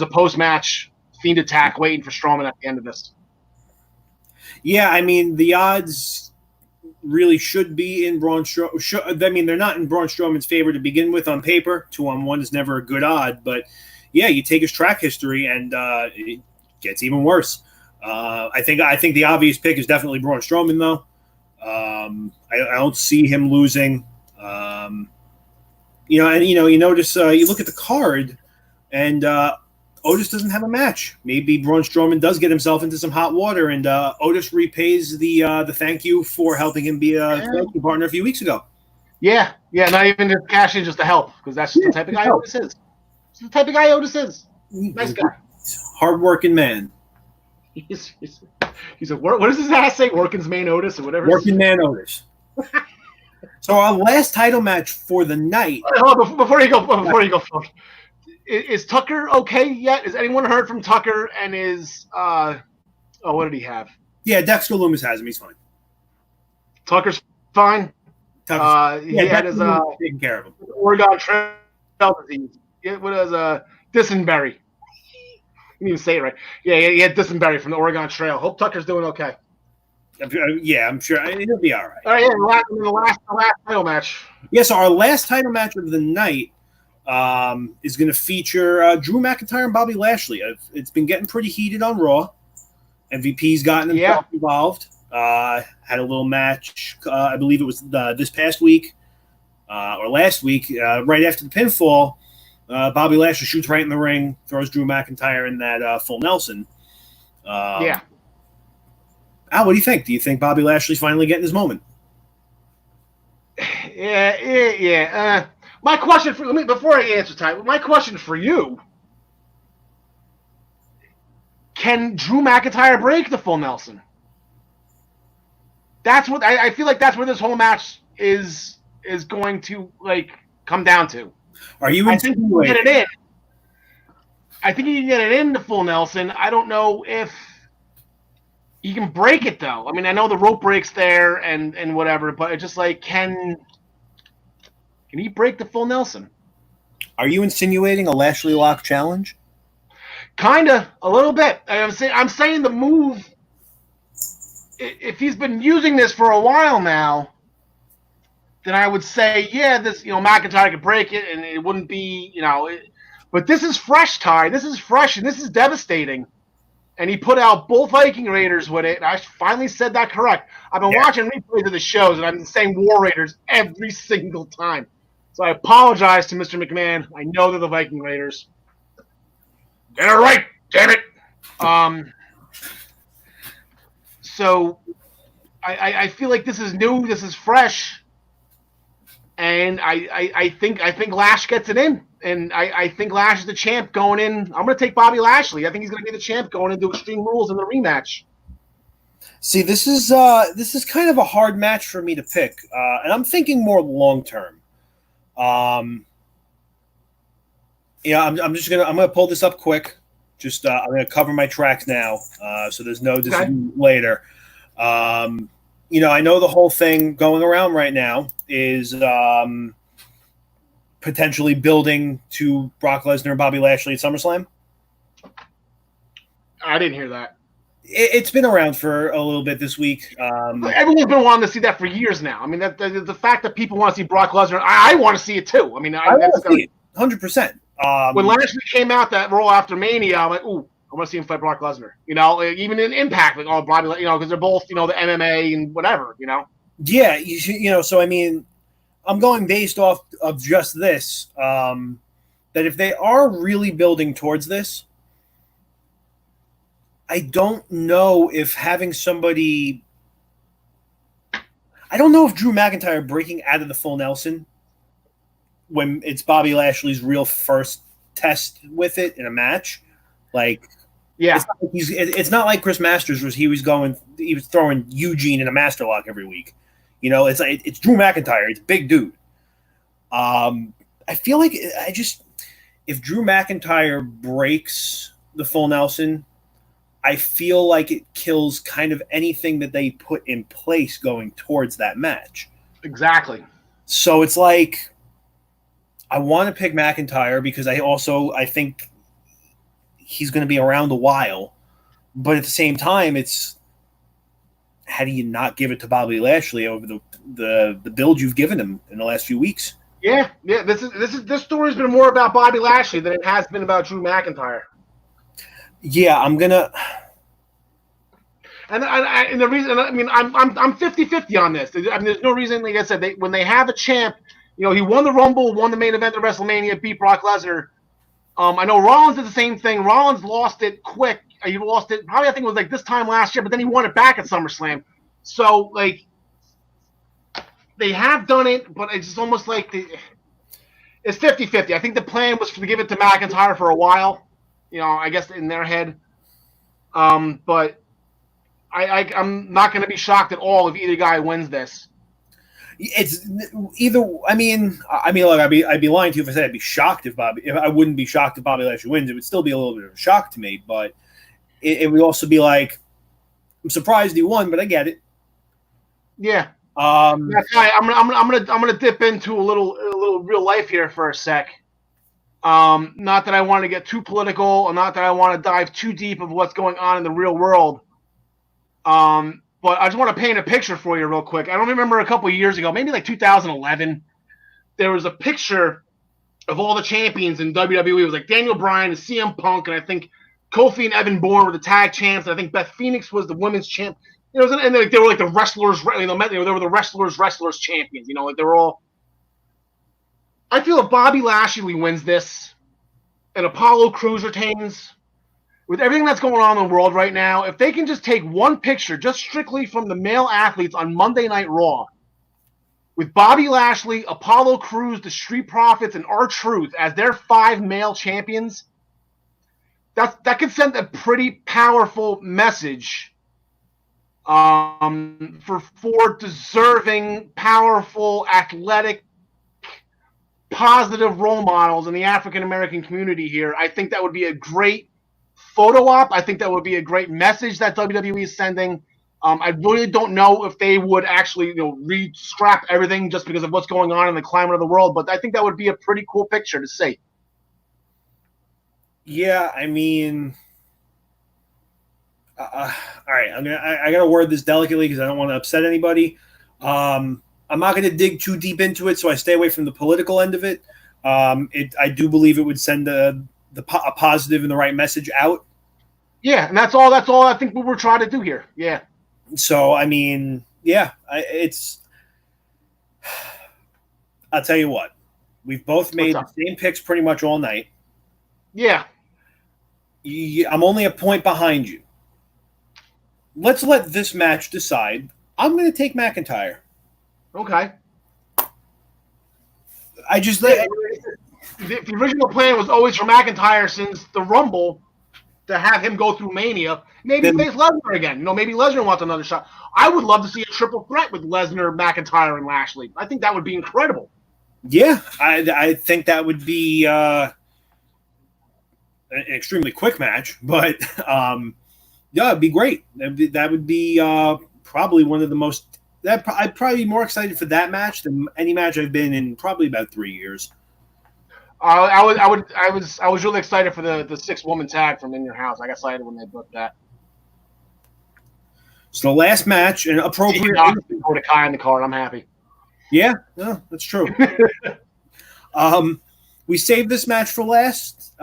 post-match Fiend attack waiting for Strowman at the end of this. Yeah, I mean the odds really should be in Braun Strowman. I mean, they're not in Braun Strowman's favor to begin with on paper. 2-on-1 is never a good odd, but yeah, you take his track history and it gets even worse. I think the obvious pick is definitely Braun Strowman, though. I don't see him losing. And you notice you look at the card, and Otis doesn't have a match. Maybe Braun Strowman does get himself into some hot water, and Otis repays the thank you for helping him be a tag team partner a few weeks ago. Yeah, not even just cash in just to help, because that's just the type of guy Otis is. It's the type of guy Otis is. Nice guy. Hard-working man. He's a what does his ass say? Working's man Otis or whatever. Working man Otis. So our last title match for the night. Before you go, is Tucker okay yet? Has anyone heard from Tucker and his what did he have? Yeah, Dexter Lumis has him. He's fine. Tucker's fine. He had his taking care of him. Oregon Trail disease. What is dysentery? You didn't even say it right. Yeah, he had dysentery from the Oregon Trail. Hope Tucker's doing okay. I'm sure he'll be all right. All right, the last title match. Yes, our last title match of the night is going to feature Drew McIntyre and Bobby Lashley. It's been getting pretty heated on Raw. MVP's gotten himself involved. Had a little match. I believe it was this past week or last week, right after the pinfall. Bobby Lashley shoots right in the ring, throws Drew McIntyre in that full Nelson. Al, what do you think? Do you think Bobby Lashley's finally getting his moment? Yeah. My question before I answer, Ty, my question for you: can Drew McIntyre break the full Nelson? That's what I feel like. That's where this whole match is going to come down to. Are you? I think he can get it in. I think he can get it in the full Nelson. I don't know if he can break it though. I mean, I know the rope breaks there and whatever, but it's just can he break the full Nelson? Are you insinuating a Lashley lock challenge? Kinda, a little bit. I'm saying the move. If he's been using this for a while now, then I would say, this McIntyre could break it, and it wouldn't be but this is fresh, Ty. This is fresh, and this is devastating. And he put out both Viking Raiders with it, and I finally said that correct. I've been watching replays of the shows, and I'm saying War Raiders every single time. So I apologize to Mr. McMahon. I know they're the Viking Raiders. Get it right, damn it. So I feel like this is new, this is fresh, and I think Lash gets it in, and I think Lash is the champ going in. I'm going to take Bobby Lashley. I think he's going to be the champ going into Extreme Rules in the rematch. See, this is kind of a hard match for me to pick, and I'm thinking more long term. I'm gonna pull this up quick. I'm gonna cover my tracks now, so there's no decision later. I know the whole thing going around right now is potentially building to Brock Lesnar and Bobby Lashley at SummerSlam. I didn't hear that. It's been around for a little bit this week. Everyone's been wanting to see that for years now. I mean, the fact that people want to see Brock Lesnar, I want to see it too. I mean, I want to see it 100%. When Lashley came out that Raw after Mania, I'm like, ooh, I want to see him fight Brock Lesnar. Even in Impact, Bobby, because they're both, the MMA and whatever, Yeah, so I mean, I'm going based off of just this, that if they are really building towards this, I don't know if having somebody. I don't know if Drew McIntyre breaking out of the full Nelson when it's Bobby Lashley's real first test with it in a match. It's not like Chris Masters was he was throwing Eugene in a master lock every week. It's Drew McIntyre. It's a big dude. I feel like if Drew McIntyre breaks the full Nelson, I feel like it kills kind of anything that they put in place going towards that match. Exactly. So it's like I want to pick McIntyre because I think he's going to be around a while. But at the same time, it's how do you not give it to Bobby Lashley over the build you've given him in the last few weeks? Yeah. This story's been more about Bobby Lashley than it has been about Drew McIntyre. Yeah, I'm gonna. And the reason, I'm 50-50 on this. I mean, there's no reason, like I said, when they have a champ, He won the Rumble, won the main event of WrestleMania, beat Brock Lesnar. I know Rollins did the same thing. Rollins lost it quick. He lost it probably, I think it was like this time last year, but then he won it back at SummerSlam. So, like, they have done it, but it's just almost like it's 50-50. I think the plan was to give it to McIntyre for a while, I guess in their head. But I'm not going to be shocked at all if either guy wins this. It's either. I mean, look, I'd be lying to you if I said I'd be shocked if I wouldn't be shocked if Bobby Lashley wins. It would still be a little bit of a shock to me, but it would also be like, I'm surprised he won, but I get it. Yeah. That's right. I'm gonna dip into a little real life here for a sec. Not that I want to get too political, or not that I want to dive too deep of what's going on in the real world. But I just want to paint a picture for you real quick. I don't remember a couple of years ago, maybe like 2011, there was a picture of all the champions in WWE. It was like Daniel Bryan and CM Punk, and I think Kofi and Evan Bourne were the tag champs, and I think Beth Phoenix was the women's champ. And they were like the wrestlers, they were the wrestlers champions. Like they were all. I feel if Bobby Lashley wins this, and Apollo Crews retains, with everything that's going on in the world right now, if they can just take one picture, just strictly from the male athletes on Monday Night Raw, with Bobby Lashley, Apollo Crews, the Street Profits, and R-Truth as their 5 male champions, that could send a pretty powerful message for deserving, powerful, athletic, positive role models in the African American community here. I think that would be a great photo op. I think that would be a great message that WWE is sending. I really don't know if they would actually, scrap everything just because of what's going on in the climate of the world, but I think that would be a pretty cool picture to see. Yeah, I mean, all right. I gotta word this delicately because I don't want to upset anybody. I'm not going to dig too deep into it, so I stay away from the political end of it. I do believe it would send a positive and the right message out. Yeah, and that's all I think we're trying to do here. Yeah. So, I mean, yeah, I'll tell you what. We've both made the same picks pretty much all night. Yeah. I'm only a point behind you. Let's let this match decide. I'm going to take McIntyre. Okay. The original plan was always for McIntyre since the Rumble to have him go through Mania. Maybe face Lesnar again. Maybe Lesnar wants another shot. I would love to see a triple threat with Lesnar, McIntyre, and Lashley. I think that would be incredible. Yeah, I think that would be an extremely quick match, but yeah, it'd be great. That would be probably one of the most. I'd probably be more excited for that match than any match I've been in probably about 3 years. I was really excited for the 6-woman tag from In Your House. I got excited when they booked that. So the last match, and appropriate. Go to Kai in the card. I'm happy. Yeah, no, that's true. We saved this match for last.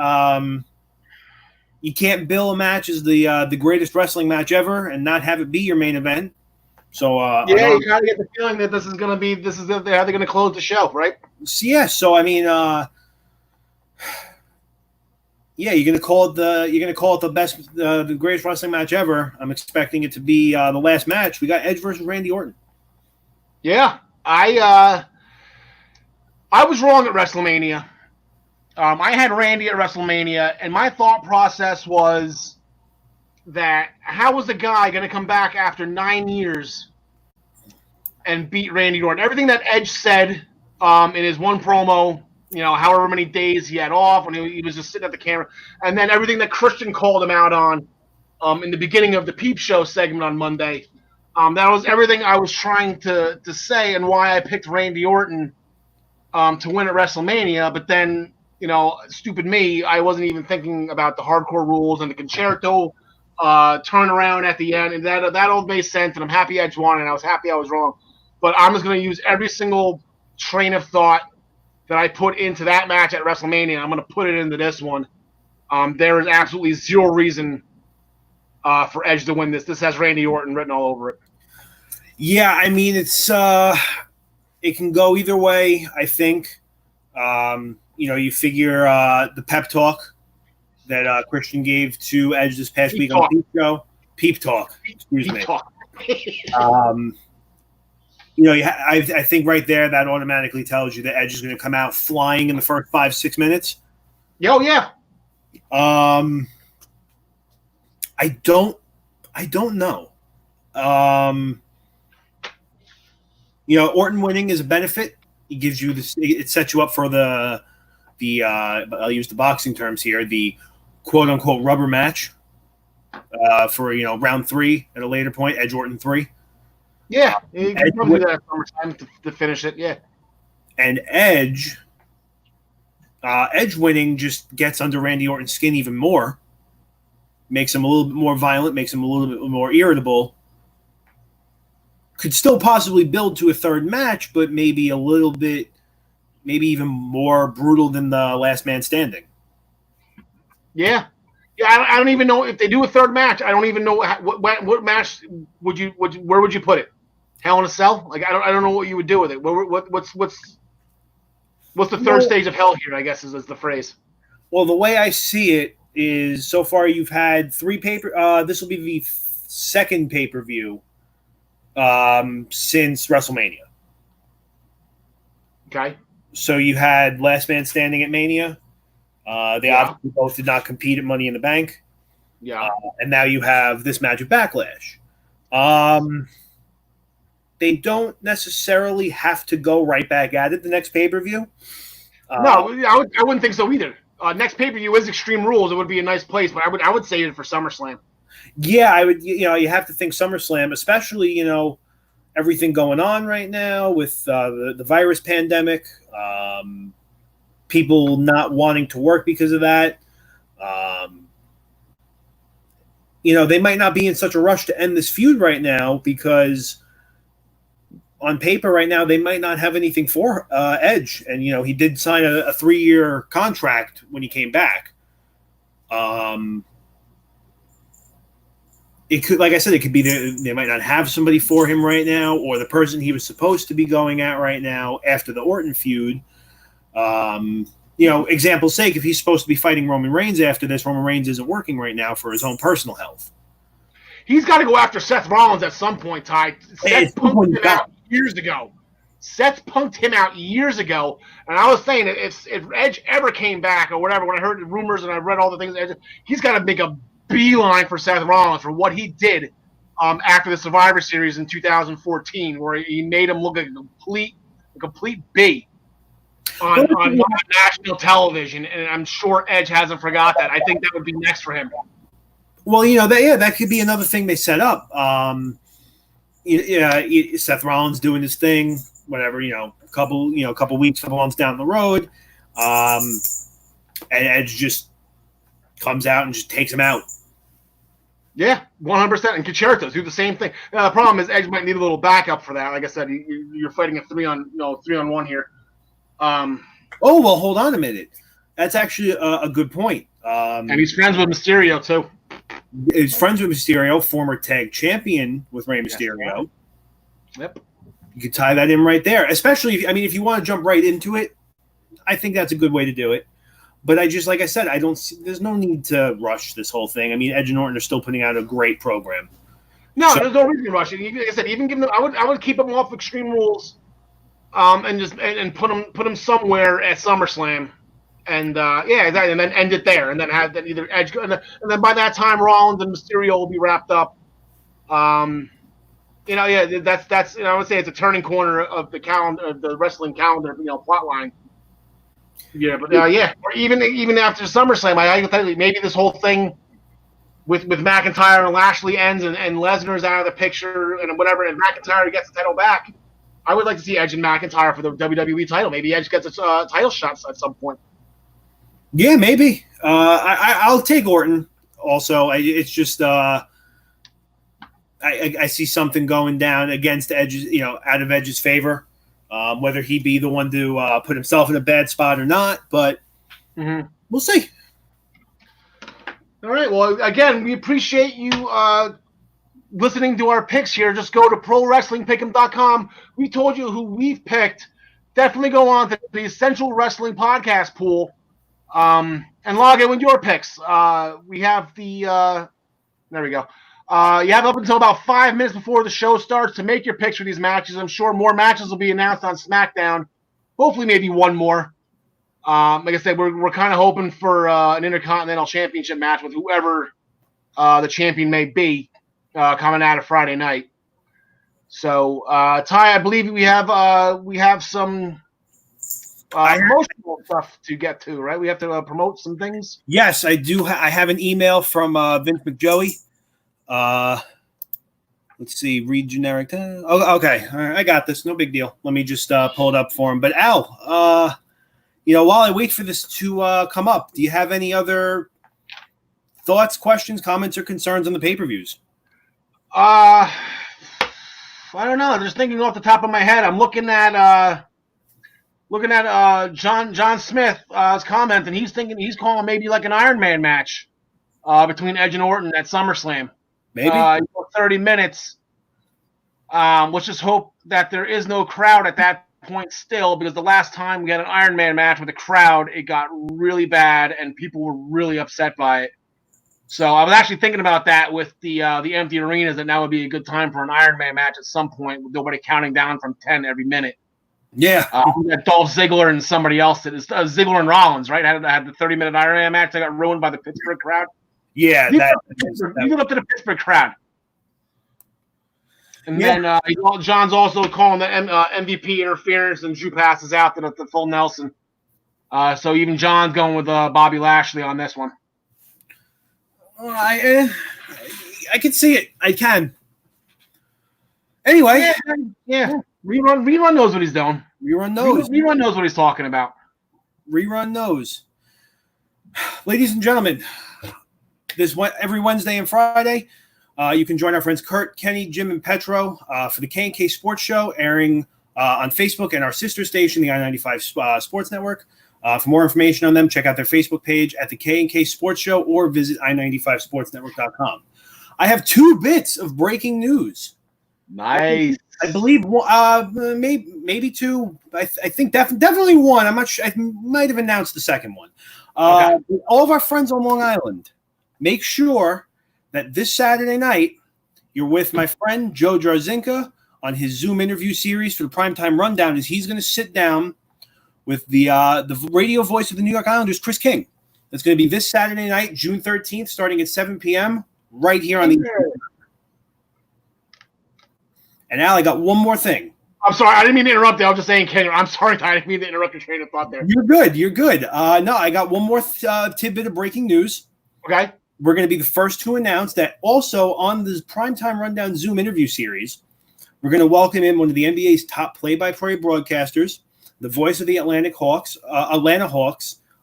You can't bill a match as the greatest wrestling match ever and not have it be your main event. So you kind of get the feeling that this is how they're going to close the show, right? Yeah. So I mean, yeah, you're going to call it the best, the greatest wrestling match ever. I'm expecting it to be the last match. We got Edge versus Randy Orton. Yeah, I was wrong at WrestleMania. I had Randy at WrestleMania, and my thought process was that how was the guy going to come back after 9 years and beat Randy Orton? Everything that Edge said in his one promo, however many days he had off when he was just sitting at the camera, and then everything that Christian called him out on in the beginning of the Peep Show segment on Monday. That was everything I was trying to say and why I picked Randy Orton to win at WrestleMania. But then, stupid me, I wasn't even thinking about the hardcore rules and the concerto turnaround at the end. And that all made sense, and I'm happy Edge won, and I was happy I was wrong. But I'm just going to use every single train of thought that I put into that match at WrestleMania. I'm going to put it into this one. There is absolutely zero reason for Edge to win this. This has Randy Orton written all over it. Yeah, I mean, it's it can go either way, I think. You figure the pep talk that Christian gave to Edge this past week on the Peep Show. Peep talk. Excuse me. Talk. I think right there that automatically tells you that Edge is going to come out flying in the first 5-6 minutes. Oh yeah. I don't know. Orton winning is a benefit. It gives you this. It sets you up for the I'll use the boxing terms here, the quote unquote rubber match for round 3 at a later point, Edge Orton 3. Yeah, you can probably do that at SummerSlam to finish it. Yeah, and Edge winning just gets under Randy Orton's skin even more, makes him a little bit more violent, makes him a little bit more irritable. Could still possibly build to a third match, but maybe a little bit, maybe even more brutal than the last man standing. Yeah. I don't even know if they do a third match. I don't even know what match where would you put it? Hell in a Cell? Like I don't know what you would do with it. What's the third stage of hell here? I guess is the phrase. Well, the way I see it is so far you've had 3 this will be the second pay-per-view since WrestleMania. Okay. So you had Last Man Standing at Mania. They obviously both did not compete at Money in the Bank. Yeah. And now you have this match at Backlash. They don't necessarily have to go right back at it the next pay-per-view. No, I wouldn't think so either. Next pay-per-view is Extreme Rules. It would be a nice place, but I would save it for SummerSlam. Yeah, I would. You have to think SummerSlam, especially everything going on right now with the virus pandemic. People not wanting to work because of that. They might not be in such a rush to end this feud right now because on paper right now they might not have anything for Edge. And, he did sign a 3-year contract when he came back. It could, like I said, it could be they might not have somebody for him right now, or the person he was supposed to be going at right now after the Orton feud. Example's sake, if he's supposed to be fighting Roman Reigns after this, Roman Reigns isn't working right now for his own personal health. He's got to go after Seth Rollins at some point, Ty. Seth punked him out years ago. And I was saying if Edge ever came back or whatever, when I heard the rumors and I read all the things, he's got to make a beeline for Seth Rollins for what he did after the Survivor Series in 2014, where he made him look like a complete B on national television, and I'm sure Edge hasn't forgot that. I think that would be next for him. Well, that could be another thing they set up. Seth Rollins doing his thing, whatever, a couple weeks, couple months down the road, and Edge just comes out and just takes him out. Yeah, 100%. And Concertos do the same thing. The problem is Edge might need a little backup for that. Like I said, you're fighting a 3-on-1 here. Well, hold on a minute. That's actually a good point. And he's friends with Mysterio too. He's friends with Mysterio, former tag champion with Rey Mysterio. Yep. You could tie that in right there. Especially if you want to jump right into it, I think that's a good way to do it. But like I said, there's no need to rush this whole thing. Edge and Orton are still putting out a great program. No, there's no reason to rush it. Like I said, even give them, I would keep them off Extreme Rules, and just put them somewhere at SummerSlam, and exactly, and then end it there, and then have that either Edge, and then by that time Rollins and Mysterio will be wrapped up. That's I would say it's a turning corner of the calendar, of the wrestling calendar, plot line. Yeah, but or even after SummerSlam, hypothetically, maybe this whole thing with McIntyre and Lashley ends, and Lesnar's out of the picture, and whatever, and McIntyre gets the title back. I would like to see Edge and McIntyre for the WWE title. Maybe Edge gets a title shot at some point. Yeah, maybe. I'll take Orton. Also, it's just I see something going down against Edge's, out of Edge's favor. Whether he be the one to put himself in a bad spot or not, but we'll see. All right. Well, again, we appreciate you listening to our picks here, just go to ProWrestlingPick'em.com. We told you who we've picked. Definitely go on to the Essential Wrestling Podcast pool and log in with your picks. We have the there we go. You have up until about 5 minutes before the show starts to make your picks for these matches. I'm sure more matches will be announced on SmackDown. Hopefully, maybe one more. Like I said, we're kind of hoping for an Intercontinental Championship match with whoever the champion may be coming out of Friday night. So, Ty, I believe we have some promotional stuff to get to, right? We have to promote some things. Yes, I do. I have an email from Vince McJoey. Let's see, read generic. Oh, okay, all right, I got this. No big deal. Let me just pull it up for him. But Al, while I wait for this to come up, do you have any other thoughts, questions, comments, or concerns on the pay-per-views? I don't know. Just thinking off the top of my head, I'm looking at John Smith's comment, and he's calling maybe like an Iron Man match between Edge and Orton at SummerSlam. Maybe 30 minutes. Let's just hope that there is no crowd at that point still, because the last time we had an Iron Man match with a crowd, it got really bad and people were really upset by it. So I was actually thinking about that with the empty arenas, that now would be a good time for an Iron Man match at some point with nobody counting down from 10 every minute. Yeah. We had Dolph Ziggler and somebody else. Ziggler and Rollins, right? Had the 30-minute Iron Man match that got ruined by the Pittsburgh crowd. Yeah. Leave it up to the Pittsburgh crowd. And then John's also calling the MVP interference, and Drew passes out to the full Nelson. So even John's going with Bobby Lashley on this one. I can see it. I can. Anyway. Yeah. Rerun knows what he's doing. Rerun knows. Rerun knows what he's talking about. Rerun knows. Ladies and gentlemen, every Wednesday and Friday, you can join our friends Kurt, Kenny, Jim, and Petro for the K&K Sports Show, airing on Facebook and our sister station, the I-95 Sports Network. For more information on them, check out their Facebook page at the K&K Sports Show or visit i95sportsnetwork.com. I have 2 bits of breaking news. Nice. I believe maybe 2. I think definitely 1. I'm not sure. I might have announced the second one. Okay. All of our friends on Long Island, make sure that this Saturday night you're with my friend Joe Jarzinka on his Zoom interview series for the Primetime Rundown, as he's going to sit down with the radio voice of the New York Islanders, Chris King. That's going to be this Saturday night, June 13th, starting at 7 p.m. right here on the. And Al, I got one more thing. I'm sorry, I didn't mean to interrupt you. I was just saying, Ken, I'm sorry, I didn't mean to interrupt your train of thought there. You're good. No, I got one more tidbit of breaking news. Okay. We're going to be the first to announce that also on this Primetime Rundown Zoom interview series, we're going to welcome in one of the NBA's top play-by-play broadcasters, the voice of the Atlanta Hawks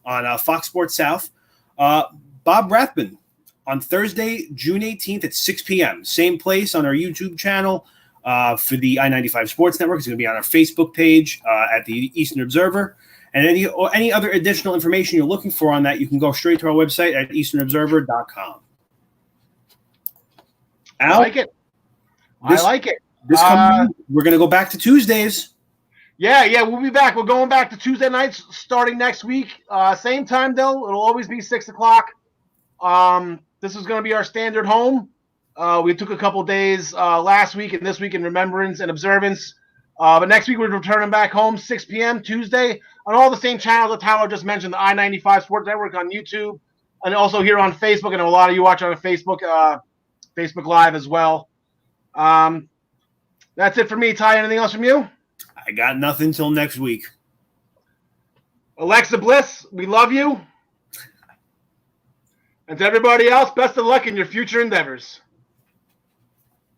on Fox Sports South, Bob Rathbun, on Thursday, June 18th at 6 p.m. Same place on our YouTube channel for the I-95 Sports Network. It's going to be on our Facebook page at the Eastern Observer. And any other additional information you're looking for on that, you can go straight to our website at easternobserver.com. Al, I like it. This coming we're going to go back to Tuesdays. Yeah, we'll be back. We're going back to Tuesday nights starting next week. Same time, though. It'll always be 6 o'clock. This is going to be our standard home. We took a couple days last week and this week in remembrance and observance. But next week, we're returning back home, 6 p.m. Tuesday, on all the same channels that Tyler just mentioned, the I-95 Sports Network on YouTube, and also here on Facebook. And a lot of you watch on Facebook Live as well. That's it for me, Ty. Anything else from you? I got nothing till next week. Alexa Bliss, we love you. And to everybody else, best of luck in your future endeavors.